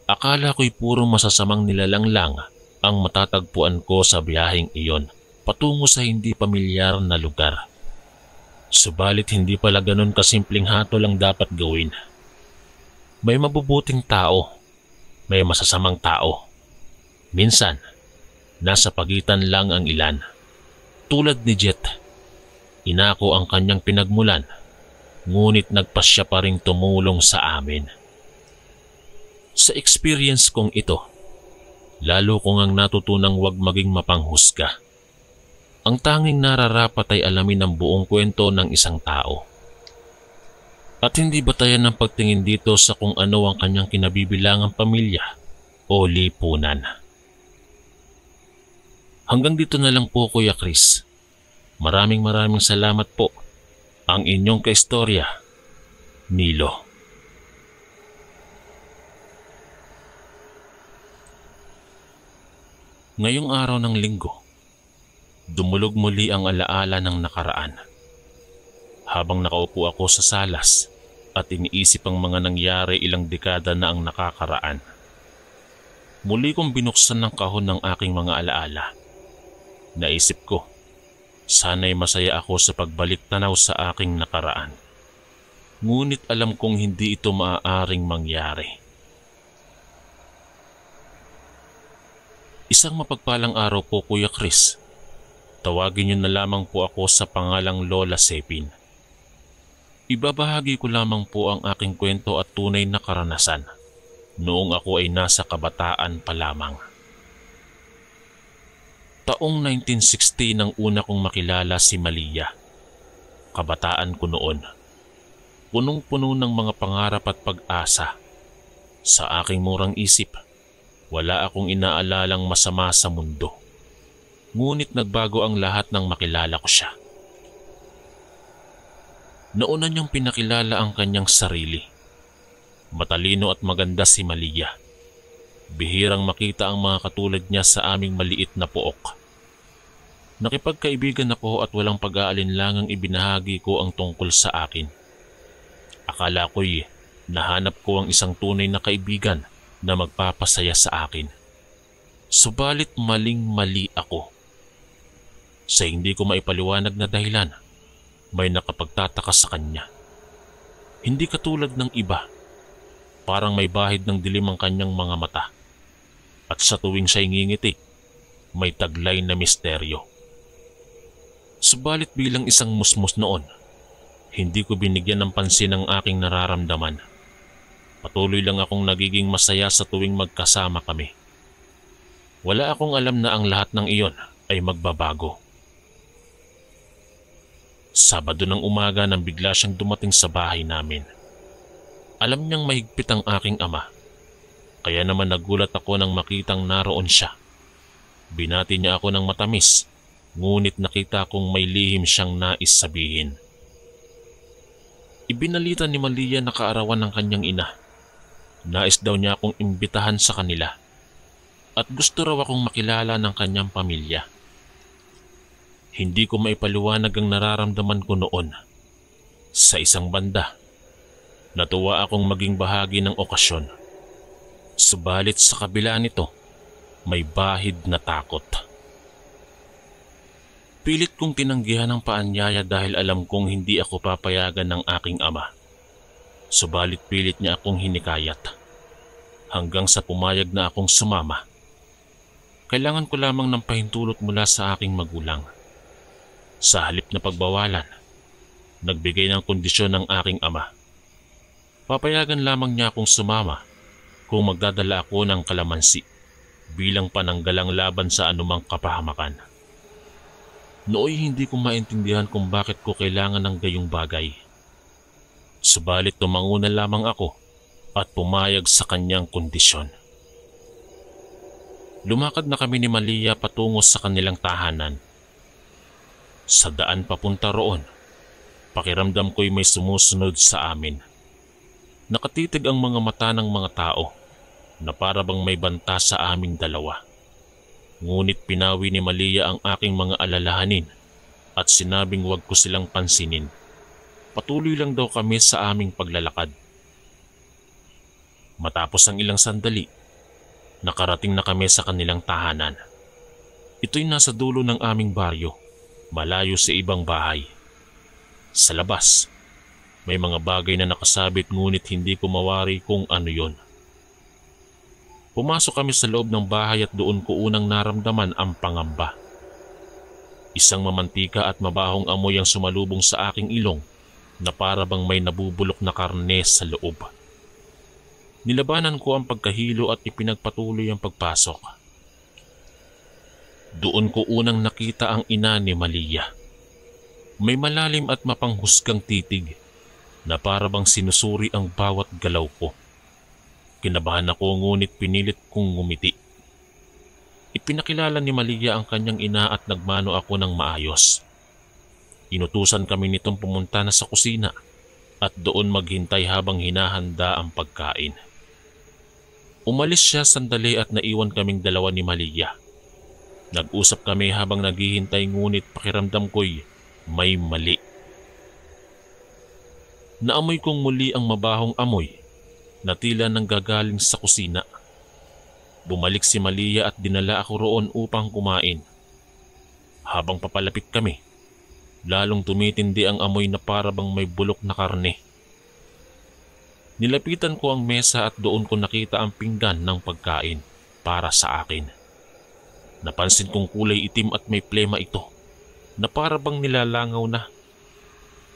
akala ko'y puro masasamang nilalang lang ang matatagpuan ko sa biyaheng iyon patungo sa hindi pamilyar na lugar. Subalit hindi pala ganun kasimpleng hatol ang dapat gawin. May mabubuting tao, may masasamang tao. Minsan, nasa pagitan lang ang ilan. Tulad ni Jet, inako ang kanyang pinagmulan, ngunit nagpasya pa ring tumulong sa amin. Sa experience kong ito, lalo kong ang natutunang huwag maging mapanghusga. Ang tanging nararapat ay alamin ang buong kwento ng isang tao. At hindi batayan ng pagtingin dito sa kung ano ang kanyang kinabibilangang pamilya o lipunan. Hanggang dito na lang po, Kuya Chris. Maraming salamat po. Ang inyong kaistorya, Nilo. Ngayong araw ng linggo, dumulog muli ang alaala ng nakaraan. Habang nakaupo ako sa salas at iniisip ang mga nangyari ilang dekada na ang nakakaraan, muli kong binuksan ng kahon ng aking mga alaala. Naisip ko, sana'y masaya ako sa pagbalik tanaw sa aking nakaraan. Ngunit alam kong hindi ito maaaring mangyari. Isang mapagpalang araw po, Kuya Chris. Tawagin niyo na lamang po ako sa pangalang Lola Sepin. Ibabahagi ko lamang po ang aking kwento at tunay na karanasan noong ako ay nasa kabataan pa lamang. Taong 1960 nang una kong makilala si Malia. Kabataan ko noon. Punong-puno ng mga pangarap at pag-asa. Sa aking murang isip, wala akong inaalalang masama sa mundo. Ngunit nagbago ang lahat nang makilala ko siya. Nauna niyang pinakilala ang kanyang sarili. Matalino at maganda si Malia. Bihirang makita ang mga katulad niya sa aming maliit na pook. Nakipagkaibigan ako at walang pag-aalinlangang ibinahagi ko ang tungkol sa akin. Akala ko'y nahanap ko ang isang tunay na kaibigan na magpapasaya sa akin. Subalit maling-mali ako. Sa hindi ko maipaliwanag na dahilan, may nakapagtataka sa kanya. Hindi katulad ng iba, parang may bahid ng dilim ang kanyang mga mata. At sa tuwing siya'y ngingiti, may taglay na misteryo. Subalit bilang isang musmus noon, hindi ko binigyan ng pansin ang aking nararamdaman. Patuloy lang akong nagiging masaya sa tuwing magkasama kami. Wala akong alam na ang lahat ng iyon ay magbabago. Sabado ng umaga nang bigla siyang dumating sa bahay namin. Alam niyang mahigpit ang aking ama, kaya naman nagulat ako nang makitang naroon siya. Binati niya ako ng matamis, ngunit nakita kong may lihim siyang nais sabihin. Ibinalita ni Malia na kaarawan ng kanyang ina. Nais daw niya akong imbitahan sa kanila at gusto raw akong makilala ng kanyang pamilya. Hindi ko maipaliwanag ang nararamdaman ko noon. Sa isang banda, natuwa akong maging bahagi ng okasyon. Subalit sa kabila nito, may bahid na takot. Pilit kong tinanggihan ang paanyaya dahil alam kong hindi ako papayagan ng aking ama. Subalit pilit niya akong hinikayat. Hanggang sa pumayag na akong sumama. Kailangan ko lamang ng pahintulot mula sa aking magulang. Sa halip na pagbawalan, nagbigay ng kondisyon ng aking ama. Papayagan lamang niya akong sumama kung magdadala ako ng kalamansi bilang pananggalang laban sa anumang kapahamakan. Nooy hindi ko maintindihan kung bakit ko kailangan ng gayong bagay. Subalit tumango na lamang ako at pumayag sa kanyang kondisyon. Lumakad na kami ni Malia patungo sa kanilang tahanan. Sa daan papunta roon, pakiramdam ko'y may sumusunod sa amin. Nakatitig ang mga mata ng mga tao na para bang may banta sa aming dalawa. Ngunit pinawi ni Malia ang aking mga alalahanin at sinabing wag ko silang pansinin. Patuloy lang daw kami sa aming paglalakad. Matapos ang ilang sandali, nakarating na kami sa kanilang tahanan. Ito'y nasa dulo ng aming baryo, malayo sa ibang bahay. Sa labas, may mga bagay na nakasabit ngunit hindi ko mawari kung ano yon. Pumasok kami sa loob ng bahay at doon ko unang naramdaman ang pangamba. Isang mamantika at mabahong amoy ang sumalubong sa aking ilong na para bang may nabubulok na karne sa loob. Nilabanan ko ang pagkahilo at ipinagpatuloy ang pagpasok. Doon ko unang nakita ang ina ni Malia. May malalim at mapanghusgang titig na para bang sinusuri ang bawat galaw ko. Kinabahan ako ngunit pinilit kong ngumiti. Ipinakilala ni Malia ang kanyang ina at nagmano ako ng maayos. Inutusan kami nitong pumunta na sa kusina at doon maghintay habang hinahanda ang pagkain. Umalis siya sandali at naiwan kaming dalawa ni Malia. Nag-usap kami habang naghihintay ngunit pakiramdam ko'y may mali. Naamoy kong muli ang mabahong amoy na tila nanggagaling sa kusina. Bumalik si Malia at dinala ako roon upang kumain. Habang papalapit kami, lalong tumitindi ang amoy na para bang may bulok na karne. Nilapitan ko ang mesa at doon ko nakita ang pinggan ng pagkain para sa akin. Napansin kong kulay itim at may plema ito na para bang nilalangaw na.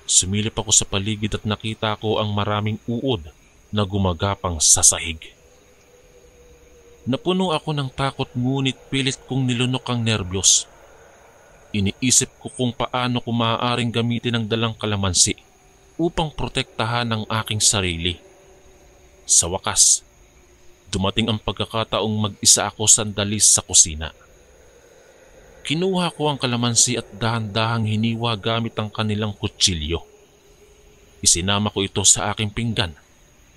Sumilip ako sa paligid at nakita ko ang maraming uod na gumagapang sa sahig. Napuno ako ng takot ngunit pilit kong nilunok ang nerbiyos. Iniisip ko kung paano ko maaaring gamitin ang dalang kalamansi upang protektahan ang aking sarili. Sa wakas, dumating ang pagkakataong mag-isa ako sandali sa kusina. Kinuha ko ang kalamansi at dahan-dahang hiniwa gamit ang kanilang kutsilyo. Isinama ko ito sa aking pinggan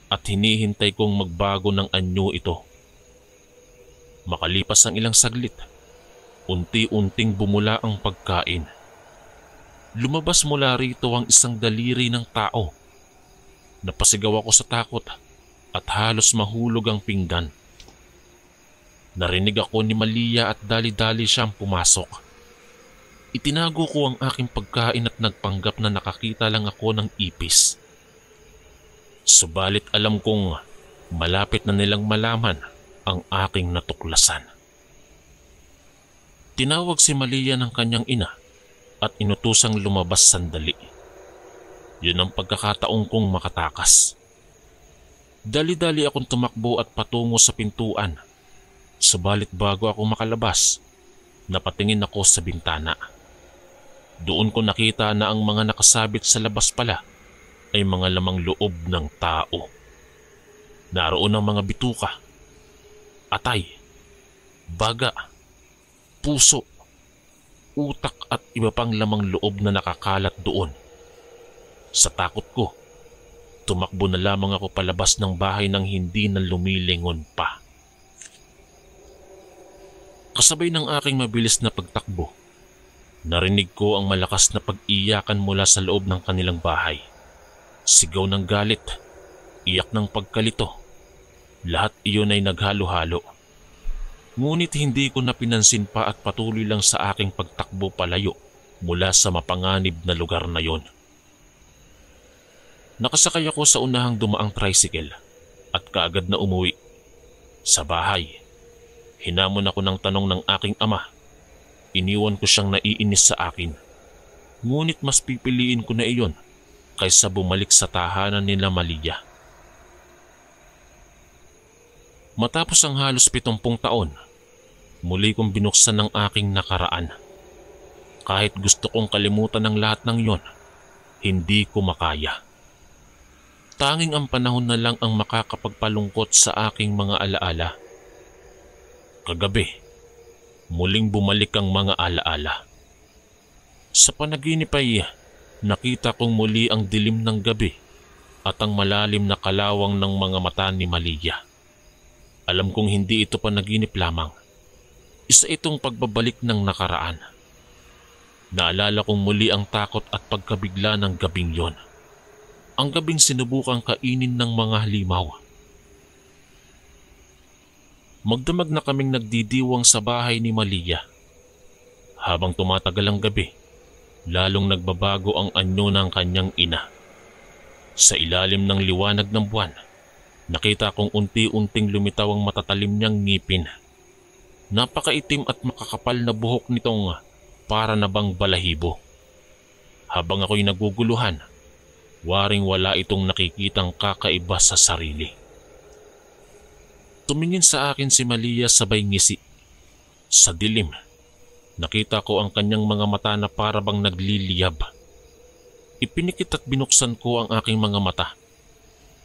at hinihintay kong magbago ng anyo ito. Makalipas ang ilang saglit, unti-unting bumula ang pagkain. Lumabas mula rito ang isang daliri ng tao. Napasigaw ako sa takot at halos mahulog ang pinggan. Narinig ako ni Malia at dali-dali siyang pumasok. Itinago ko ang aking pagkain at nagpanggap na nakakita lang ako ng ipis. Subalit alam kong malapit na nilang malaman ang aking natuklasan. Tinawag si Malia ng kanyang ina at inutusang lumabas sandali. Yun ang pagkakataong kong makatakas. Dali-dali akong tumakbo at patungo sa pintuan. Subalit bago ako makalabas, napatingin ako sa bintana. Doon ko nakita na ang mga nakasabit sa labas pala ay mga lamang loob ng tao. Naroon ang mga bituka, atay, baga, puso, utak at iba pang lamang loob na nakakalat doon. Sa takot ko, tumakbo na lamang ako palabas ng bahay nang hindi na lumilingon pa. Kasabay ng aking mabilis na pagtakbo, narinig ko ang malakas na pag-iyakan mula sa loob ng kanilang bahay. Sigaw ng galit, iyak ng pagkalito, lahat iyon ay naghalo-halo. Ngunit hindi ko na pinansin pa at patuloy lang sa aking pagtakbo palayo mula sa mapanganib na lugar na yon. Nakasakay ako sa unahang dumaang tricycle at kaagad na umuwi. Sa bahay, hinamon ako ng tanong ng aking ama. Iniwan ko siyang naiinis sa akin. Ngunit mas pipiliin ko na iyon kaysa bumalik sa tahanan nila Malia. Matapos ang halos 70 taon, muli kong binuksan ang aking nakaraan. Kahit gusto kong kalimutan ang lahat ng yon, hindi ko makaya. Tanging ang panahon na lang ang makakapagpalungkot sa aking mga alaala. Kagabi, muling bumalik ang mga alaala. Sa panaginip ay nakita kong muli ang dilim ng gabi at ang malalim na kalawang ng mga mata ni Malia. Alam kong hindi ito panaginip lamang. Isa itong pagbabalik ng nakaraan. Naalala kong muli ang takot at pagkabigla ng gabing yon. Ang gabing sinubukang kainin ng mga halimaw. Magdamag na kaming nagdidiwang sa bahay ni Malia. Habang tumatagal ang gabi, lalong nagbabago ang anyo ng kanyang ina. Sa ilalim ng liwanag ng buwan, nakita kong unti-unting lumitaw ang matatalim niyang ngipin. Napakaitim at makakapal na buhok nitong para na bang balahibo. Habang ako'y naguguluhan, waring wala itong nakikitang kakaiba sa sarili. Tumingin sa akin si Malia sabay ngisi. Sa dilim, nakita ko ang kanyang mga mata na para bang nagliliyab. Ipinikit at binuksan ko ang aking mga mata.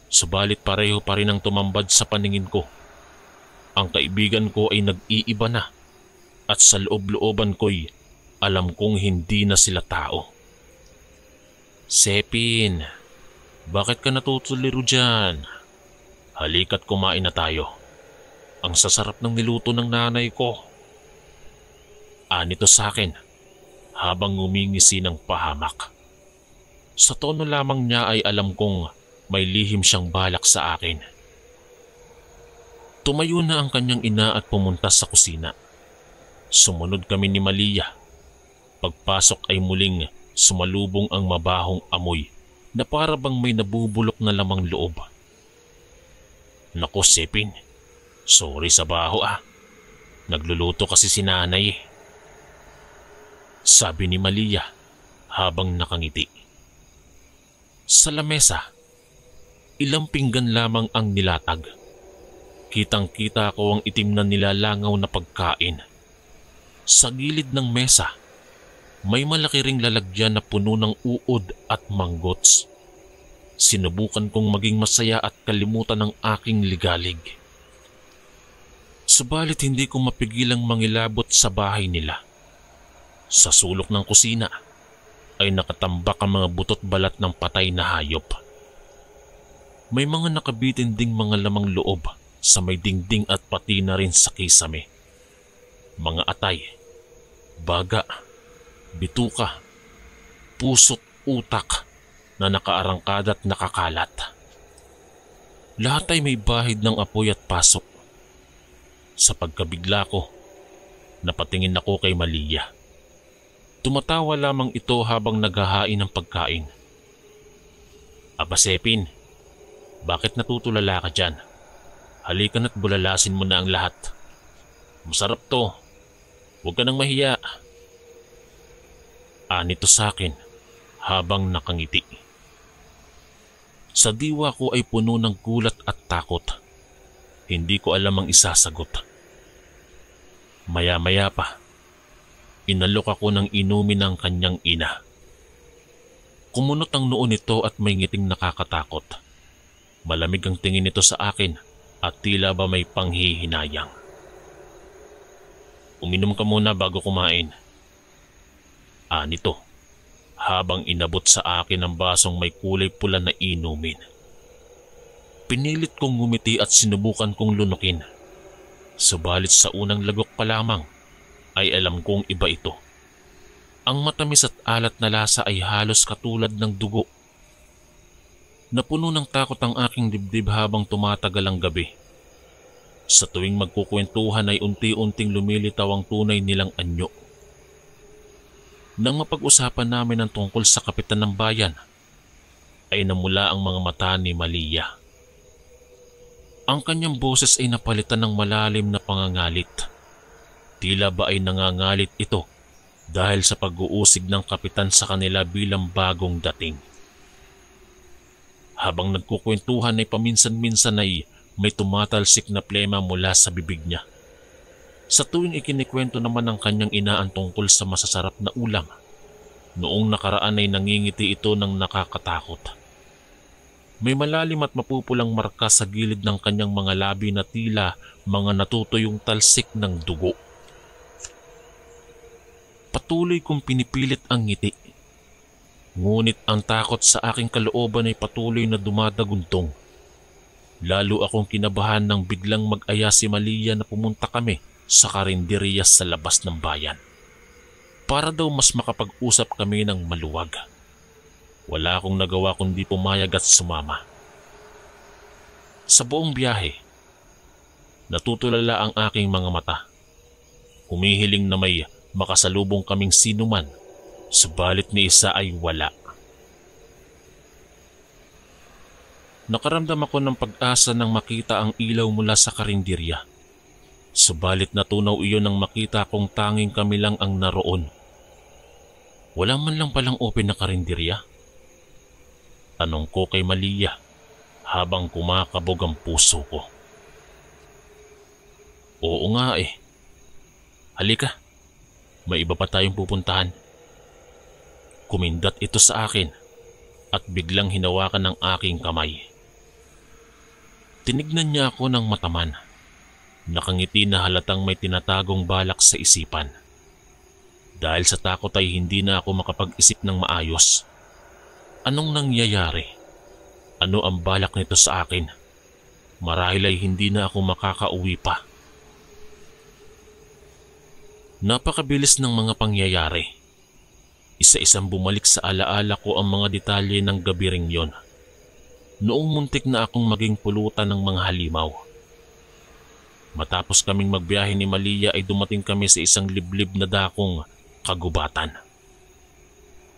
Subalit pareho pa rin ang tumambad sa paningin ko. Ang kaibigan ko ay nag-iiba na at sa loob-looban ko'y alam kong hindi na sila tao. Sepin, bakit ka natutuliro dyan? Halika't kumain na tayo. Ang sasarap ng niluto ng nanay ko. Anito sa akin habang ngumingisi ng pahamak. Sa tono lamang niya ay alam kong may lihim siyang balak sa akin. Tumayo na ang kanyang ina at pumunta sa kusina. Sumunod kami ni Malia. Pagpasok ay muling sumalubong ang mabahong amoy na para bang may nabubulok na lamang loob. Naku, Sepin, sorry sa baho Nagluluto kasi si nanay sabi ni Malia habang nakangiti. Sa lamesa, ilang pinggan lamang ang nilatag. Kitang-kita ko ang itim na nilalangaw na pagkain. Sa gilid ng mesa, may malaki ring lalagyan na puno ng uod at manggots. Sinubukan kong maging masaya at kalimutan ang aking ligalig. Subalit hindi ko mapigilang mangilabot sa bahay nila. Sa sulok ng kusina ay nakatambak ang mga butot balat ng patay na hayop. May mga nakabitin ding mga lamang loob sa may dingding at pati na rin sa kisame. mga atay, baga, bituka, puso't utak na nakaarangkada at nakakalat. Lahat ay may bahid ng apoy at pasok. Sa pagkabigla ko, napatingin ako kay Malia. Tumatawa lamang ito habang naghahain ng pagkain. Aba Sepin, bakit natutulala ka dyan? Halika na't bulalasin mo na ang lahat. Masarap to. Huwag ka nang mahiya. Anito sa akin habang nakangiti. Sa diwa ko ay puno ng gulat at takot. Hindi ko alam ang isasagot. Maya-maya pa, inalok ako ng inumin ng kanyang ina. Kumunot ang noo nito at may ngiting nakakatakot. Malamig ang tingin nito sa akin at tila ba may panghihinayang. Uminom ka muna bago kumain. Anito, habang inabot sa akin ang basong may kulay pula na inumin. Pinilit kong ngumiti at sinubukan kong lunukin. Subalit sa unang lagok pa lamang ay alam kong iba ito. Ang matamis at alat na lasa ay halos katulad ng dugo. Napuno ng takot ang aking dibdib habang tumatagal ang gabi. Sa tuwing magkukwentuhan ay unti-unting lumilitaw ang tunay nilang anyo. Nang mapag-usapan namin ang tungkol sa kapitan ng bayan, ay namula ang mga mata ni Malia. Ang kanyang boses ay napalitan ng malalim na pangangalit. Tila ba ay nangangalit ito dahil sa pag-uusig ng kapitan sa kanila bilang bagong dating. Habang nagkukwentuhan ay paminsan-minsan ay may tumatalsik na plema mula sa bibig niya. Sa tuwing ikinikwento naman ng kanyang ina ang tungkol sa masasarap na ulam, noong nakaraan ay nangingiti ito ng nakakatakot. May malalim at mapupulang marka sa gilid ng kanyang mga labi na tila mga natutuyong talsik ng dugo. Patuloy kong pinipilit ang ngiti. Ngunit ang takot sa aking kalooban ay patuloy na dumadaguntong. Lalo akong kinabahan nang biglang mag-aya si Malia na pumunta kami sa karinderya sa labas ng bayan. Para daw mas makapag-usap kami ng maluwag. Wala akong nagawa kundi pumayag at sumama. Sa buong biyahe, natutulala ang aking mga mata. Humihiling na may makasalubong kaming sinuman, subalit ni isa ay wala. Nakaramdam ako ng pag-asa nang makita ang ilaw mula sa karinderya. Subalit natunaw iyon nang makita kong tanging kami lang ang naroon. Wala man lang palang open na karinderya. Tanong ko kay Malia habang kumakabog ang puso ko. Oo nga eh. Halika, may iba pa tayong pupuntahan. Kumindat ito sa akin at biglang hinawakan ng aking kamay. Tinignan niya ako ng mataman. Nakangiti na halatang may tinatagong balak sa isipan. Dahil sa takot ay hindi na ako makapag-isip ng maayos. Anong nangyayari? Ano ang balak nito sa akin? Marahil ay hindi na ako makakauwi pa. Napakabilis ng mga pangyayari. Isa-isang bumalik sa alaala ko ang mga detalye ng gabi ring yon. Noong muntik na akong maging pulutan ng mga halimaw. Matapos kaming magbiyahe ni Malia ay dumating kami sa isang liblib na dakong kagubatan.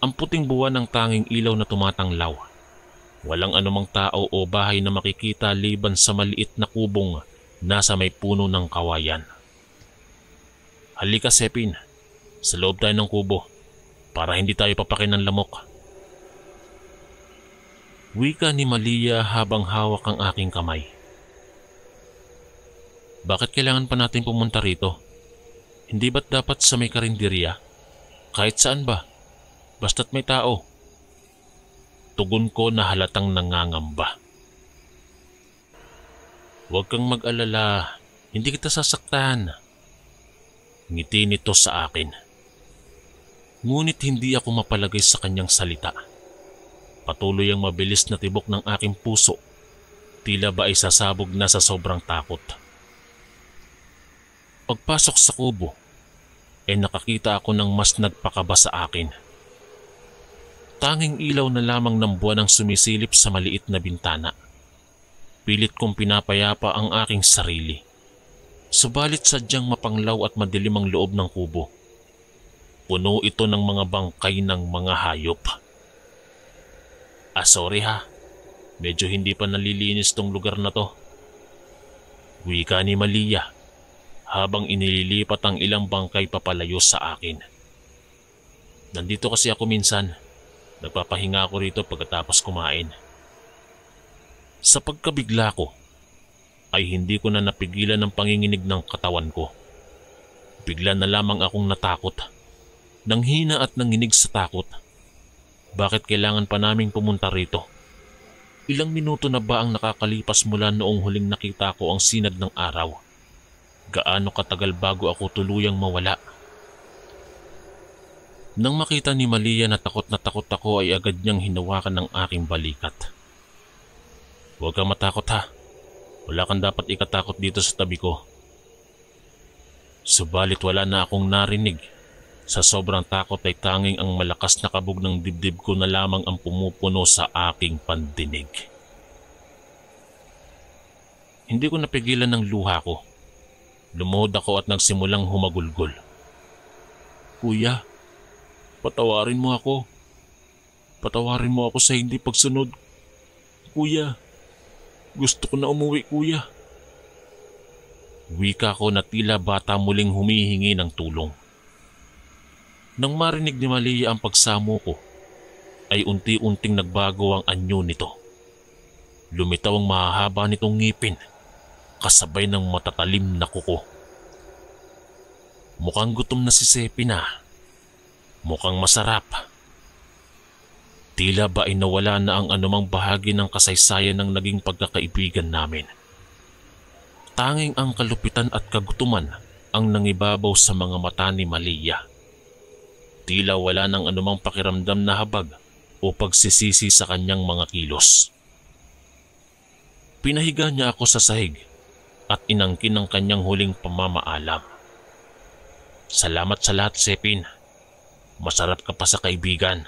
Ang puting buwan ng tanging ilaw na tumatanglaw. Walang anumang tao o bahay na makikita liban sa maliit na kubong nasa may puno ng kawayan. Halika Sepin, sa loob tayo ng kubo para hindi tayo papakin ng lamok. Wika ni Malia habang hawak ang aking kamay. Bakit kailangan pa natin pumunta rito? Hindi ba't dapat sa may karinderya? Kahit saan ba? Basta't may tao. Tugon ko na halatang nangangamba. Huwag kang mag-alala, hindi kita sasaktan. Ngiti nito sa akin. Ngunit hindi ako mapalagay sa kanyang salita. Patuloy ang mabilis na tibok ng aking puso. Tila ba ay sasabog na sa sobrang takot. Pagpasok sa kubo, nakakita ako ng mas nagpakaba sa akin. Tanging ilaw na lamang ng buwan ang sumisilip sa maliit na bintana. Pilit kong pinapayapa ang aking sarili. Subalit sadyang mapanglaw at madilim ang loob ng kubo. Puno ito ng mga bangkay ng mga hayop. Sorry ha, medyo hindi pa nalilinis tong lugar na to. Wika ni Malia habang inililipat ang ilang bangkay papalayo sa akin. Nandito kasi ako minsan. Nagpapahinga ako rito pagkatapos kumain. Sa pagkabigla ko, ay hindi ko na napigilan ang panginginig ng katawan ko. Bigla na lamang akong natakot. Nanghina at nanginig sa takot. Bakit kailangan pa naming pumunta rito? Ilang minuto na ba ang nakakalipas mula noong huling nakita ko ang sinag ng araw? Gaano katagal bago ako tuluyang mawala? Nang makita ni Malia na takot ako ay agad niyang hinawakan ng aking balikat. Huwag kang matakot ha. Wala kang dapat ikatakot dito sa tabi ko. Subalit wala na akong narinig. Sa sobrang takot ay tanging ang malakas na kabog ng dibdib ko na lamang ang pumupuno sa aking pandinig. Hindi ko napigilan ng luha ko. Lumuhod ako at nagsimulang humagulgol. Kuya, patawarin mo ako. Patawarin mo ako sa hindi pagsunod. Kuya, gusto ko na umuwi, kuya. Wika ko na tila bata muling humihingi ng tulong. Nang marinig ni Malia ang pagsamo ko, ay unti-unting nagbago ang anyo nito. Lumitaw ang mahahaba nitong ngipin, kasabay ng matatalim na kuko. Mukhang gutom na si Sepi na. Mukhang masarap. Tila ba ay nawala na ang anumang bahagi ng kasaysayan ng naging pagkakaibigan namin. Tanging ang kalupitan at kagutuman ang nangibabaw sa mga mata ni Malia. Tila wala nang anumang pakiramdam na habag o pagsisisi sa kanyang mga kilos. Pinahiga niya ako sa sahig at inangkin ang kanyang huling pamamaalam. Salamat sa lahat, Sepin. Masarap ka pa sa kaibigan.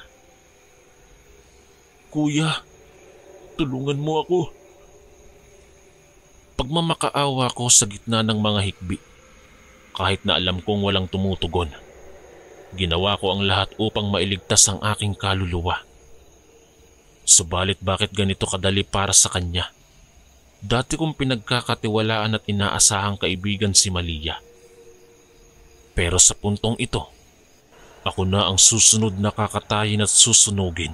Kuya, tulungan mo ako. Pagmamakaawa ko sa gitna ng mga hikbi, kahit na alam kong walang tumutugon. Ginawa ko ang lahat upang mailigtas ang aking kaluluwa. Subalit bakit ganito kadali para sa kanya? Dati kong pinagkakatiwalaan at inaasahang kaibigan si Malia. Pero sa puntong ito, ako na ang susunod na kakatayin at susunugin.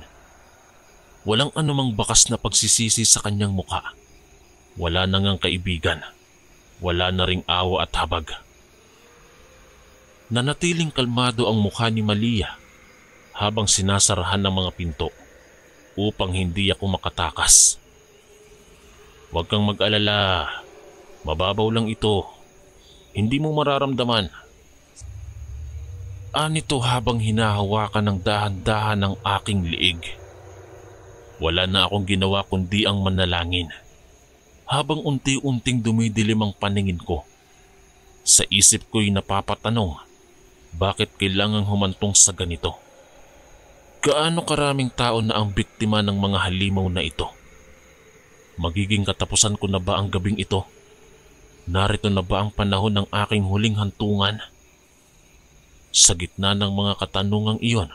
Walang anumang bakas na pagsisisi sa kanyang muka. Wala na ngang kaibigan. Wala na ring awa at habag. Nanatiling kalmado ang mukha ni Malia habang sinasarahan ng mga pinto upang hindi ako makatakas. Huwag kang mag-alala. Mababaw lang ito. Hindi mo mararamdaman. Anito habang hinahawakan ng dahan-dahan ng aking liig. Wala na akong ginawa kundi ang manalangin. Habang unti-unting dumidilim ang paningin ko, sa isip ko'y napapatanong, bakit kailangang humantong sa ganito? Gaano karaming tao na ang biktima ng mga halimaw na ito? Magiging katapusan ko na ba ang gabing ito? Narito na ba ang panahon ng aking huling hantungan? Sa gitna ng mga katanungang iyon,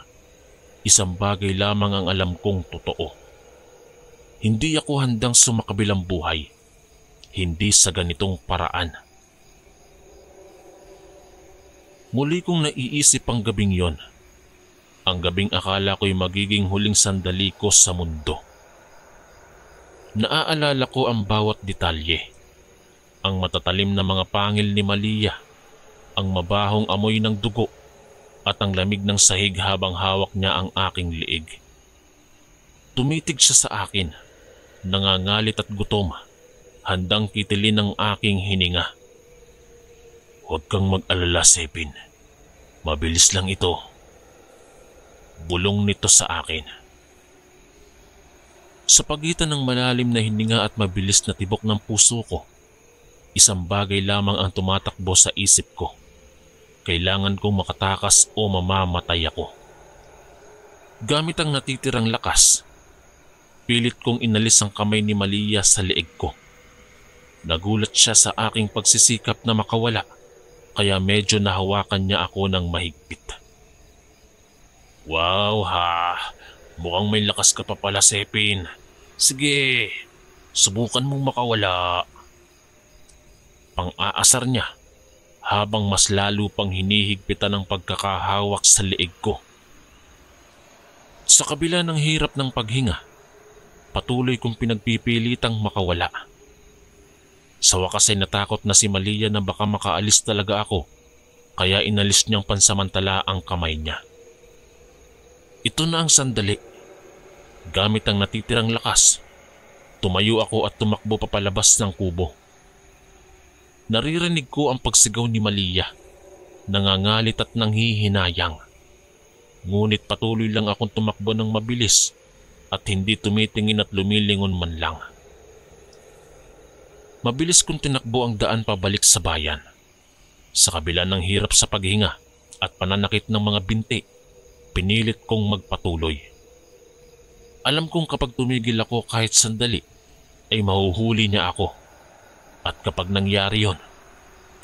isang bagay lamang ang alam kong totoo. Hindi ako handang sumakabilang buhay. Hindi sa ganitong paraan. Muli kong naiisip ang gabing yon. Ang gabing akala ko'y magiging huling sandali ko sa mundo. Naaalala ko ang bawat detalye. Ang matatalim na mga pangil ni Malia, ang mabahong amoy ng dugo, at ang lamig ng sahig habang hawak niya ang aking liig. Tumitig siya sa akin, nangangalit at gutom, handang kitilin ang aking hininga. Huwag kang mag-alala, Sepin. Mabilis lang ito. Bulong nito sa akin. Sa pagitan ng malalim na hininga at mabilis na tibok ng puso ko, isang bagay lamang ang tumatakbo sa isip ko. Kailangan kong makatakas o mamamatay ako. Gamit ang natitirang lakas, pilit kong inalis ang kamay ni Malia sa leeg ko. Nagulat siya sa aking pagsisikap na makawala, kaya medyo nahawakan niya ako ng mahigpit. Wow ha, mukhang may lakas ka pa pala, Sepin. Sige, subukan mong makawala. Pang-aasar niya habang mas lalo pang hinihigpitan ang pagkakahawak sa leeg ko. Sa kabila ng hirap ng paghinga, patuloy kong pinagpipilitang makawala. Sa wakas ay natakot na si Malia na baka makaalis talaga ako, kaya inalis niyang pansamantala ang kamay niya. Ito na ang sandali. Gamit ang natitirang lakas, tumayo ako at tumakbo papalabas ng kubo. Naririnig ko ang pagsigaw ni Malia, nangangalit at nanghihinayang. Ngunit patuloy lang akong tumakbo ng mabilis at hindi tumitingin at lumilingon man lang. Mabilis kong tinakbo ang daan pabalik sa bayan. Sa kabila ng hirap sa paghinga at pananakit ng mga binti, pinilit kong magpatuloy. Alam kong kapag tumigil ako kahit sandali, ay mahuhuli niya ako. At kapag nangyari yon,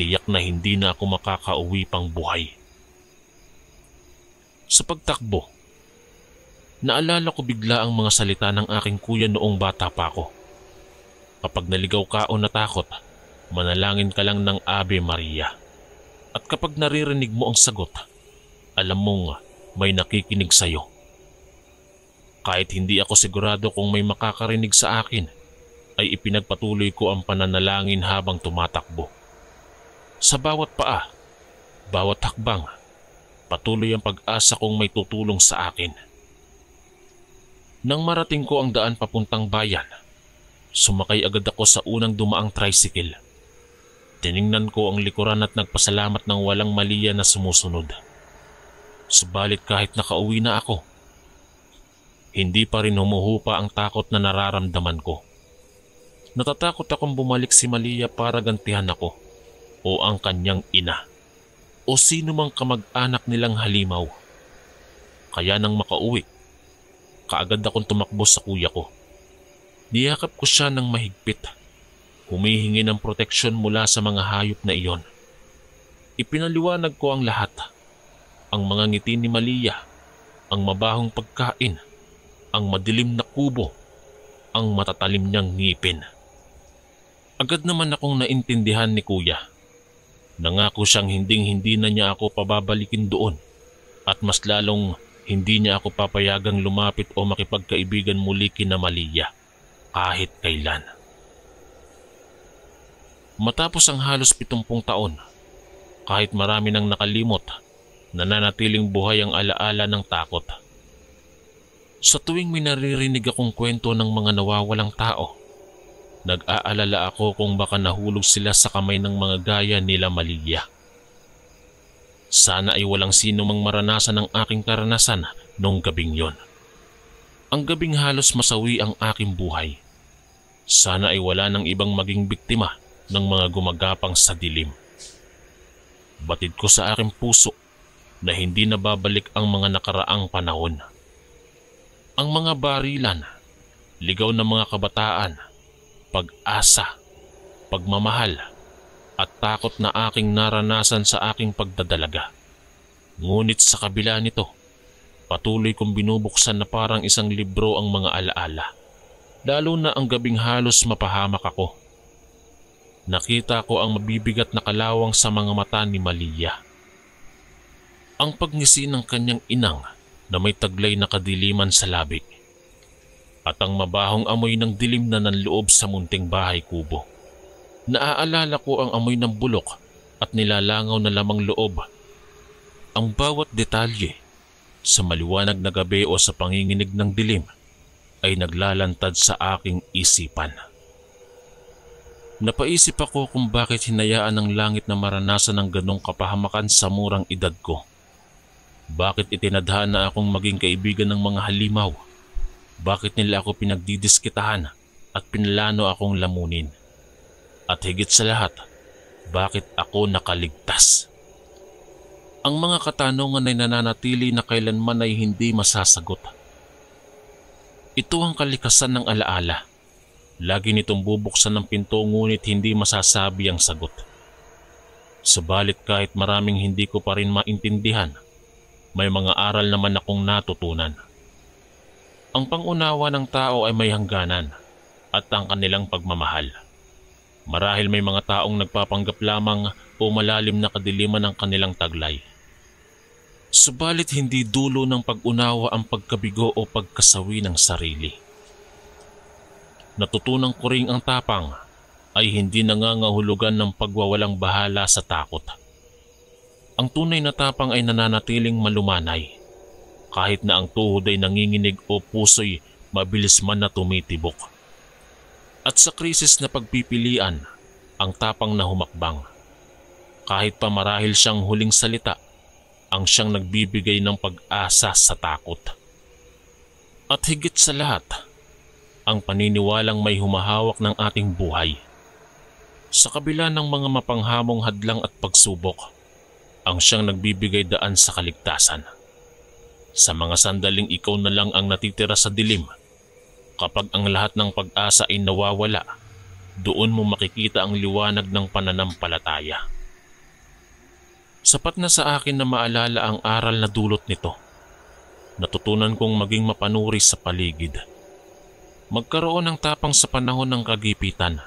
tiyak na hindi na ako makakauwi pang buhay. Sa pagtakbo, naalala ko bigla ang mga salita ng aking kuya noong bata pa ako. Kapag naligaw ka o natakot, manalangin ka lang ng Ave Maria. At kapag naririnig mo ang sagot, alam mong may nakikinig sa'yo. Kahit hindi ako sigurado kung may makakarinig sa akin, ay ipinagpatuloy ko ang pananalangin habang tumatakbo. Sa bawat paa, bawat hakbang, patuloy ang pag-asa kong may tutulong sa akin. Nang marating ko ang daan papuntang bayan, sumakay agad ako sa unang dumaang tricycle. Tiningnan ko ang likuran at nagpasalamat ng walang Malia na sumusunod. Subalit kahit nakauwi na ako, hindi pa rin humuhupa ang takot na nararamdaman ko. Natatakot akong bumalik si Malia para gantihan ako o ang kanyang ina o sino mang kamag-anak nilang halimaw. Kaya nang makauwi, kaagad akong tumakbo sa kuya ko. Niyakap ko siya ng mahigpit, humihingi ng proteksyon mula sa mga hayop na iyon. Ipinaliwanag ko ang lahat, ang mga ngiti ni Malia, ang mabahong pagkain, ang madilim na kubo, ang matatalim niyang ngipin. Agad naman akong naintindihan ni kuya. Nangako siyang hinding-hindi na niya ako pababalikin doon at mas lalong hindi niya ako papayagang lumapit o makipagkaibigan muli kina Malia kahit kailan. Matapos ang halos 70 taon, kahit marami nang nakalimot, nananatiling buhay ang alaala ng takot. Sa tuwing may naririnig akong kwento ng mga nawawalang tao, nag-aalala ako kung baka nahulog sila sa kamay ng mga gaya nila Malia. Sana ay walang sino mang maranasan ang aking karanasan noong gabing yon. Ang gabing halos masawi ang aking buhay. Sana ay wala nang ibang maging biktima ng mga gumagapang sa dilim. Batid ko sa aking puso na hindi nababalik ang mga nakaraang panahon. Ang mga barilan, ligaw na mga kabataan, pag-asa, pagmamahal, at takot na aking naranasan sa aking pagdadalaga. Ngunit sa kabila nito, patuloy kong binubuksan na parang isang libro ang mga alaala. Lalo na ang gabing halos mapahamak ako. Nakita ko ang mabibigat na kalawang sa mga mata ni Malia. Ang pagngisi ng kanyang inang na may taglay na kadiliman sa labig. At ang mabahong amoy ng dilim na nanloob sa munting bahay kubo. Naaalala ko ang amoy ng bulok at nilalangaw na lamang loob. Ang bawat detalye sa maliwanag na gabi o sa panginginig ng dilim ay naglalantad sa aking isipan. Napaisip ako kung bakit hinayaan ng langit na maranasan ng ganong kapahamakan sa murang edad ko. Bakit itinadhana akong maging kaibigan ng mga halimaw? Bakit nila ako pinagdidiskitahan at pinlano akong lamunin? At higit sa lahat, bakit ako nakaligtas? Ang mga katanungan ay nananatili na kailanman ay hindi masasagot. Ito ang kalikasan ng alaala. Lagi nitong bubuksan ng pinto ngunit hindi masasabi ang sagot. Subalit kahit maraming hindi ko pa rin maintindihan, may mga aral naman akong natutunan. Ang pangunawa ng tao ay may hangganan at ang kanilang pagmamahal. Marahil may mga taong nagpapanggap lamang o malalim na kadiliman ng kanilang taglay. Subalit hindi dulo ng pag-unawa ang pagkabigo o pagkasawi ng sarili. Natutunan ko ring ang tapang ay hindi nangangahulugan ng pagwawalang bahala sa takot. Ang tunay na tapang ay nananatiling malumanay, kahit na ang tuhod ay nanginginig o puso'y mabilis man na tumitibok. At sa krisis na pagpipilian, ang tapang na humakbang. Kahit pa marahil siyang huling salita, ang siyang nagbibigay ng pag-asa sa takot. At higit sa lahat, ang paniniwalang may humahawak ng ating buhay. Sa kabila ng mga mapanghamong hadlang at pagsubok, ang siyang nagbibigay daan sa kaligtasan. Sa mga sandaling ikaw na lang ang natitira sa dilim, kapag ang lahat ng pag-asa ay nawawala, doon mo makikita ang liwanag ng pananampalataya. Sapat na sa akin na maalala ang aral na dulot nito. Natutunan kong maging mapanuri sa paligid. Magkaroon ng tapang sa panahon ng kagipitan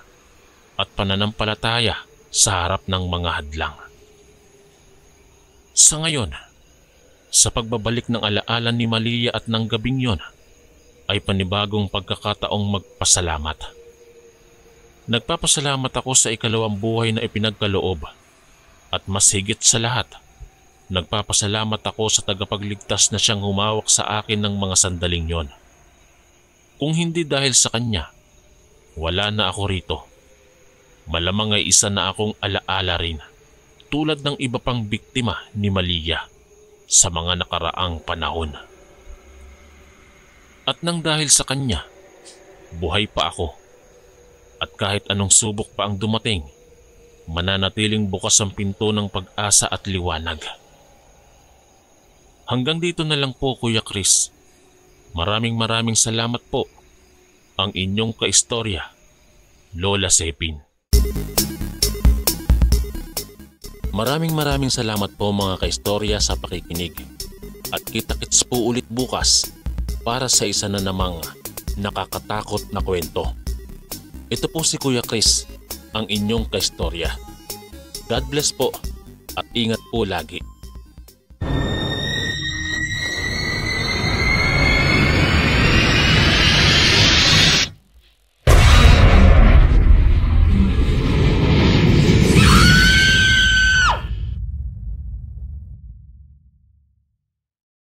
at pananampalataya sa harap ng mga hadlang. Sa ngayon, sa pagbabalik ng alaala ni Malia at ng gabing yon, ay panibagong pagkakataong magpasalamat. Nagpapasalamat ako sa ikalawang buhay na ipinagkaloob. At mas higit sa lahat, nagpapasalamat ako sa tagapagligtas na siyang humawak sa akin ng mga sandaling yon. Kung hindi dahil sa kanya, wala na ako rito. Malamang ay isa na akong alaala rin, tulad ng iba pang biktima ni Malia sa mga nakaraang panahon. At nang dahil sa kanya, buhay pa ako. At kahit anong subok pa ang dumating, mananatiling bukas ang pinto ng pag-asa at liwanag. Hanggang dito na lang po, Kuya Chris. Maraming salamat po. Ang inyong kaistorya, Lola Sepin. Maraming salamat po mga kaistorya sa pakikinig. At kita-kits po ulit bukas para sa isa na namang nakakatakot na kwento. Ito po si Kuya Chris, ang inyong kaistorya. God bless po at ingat po lagi.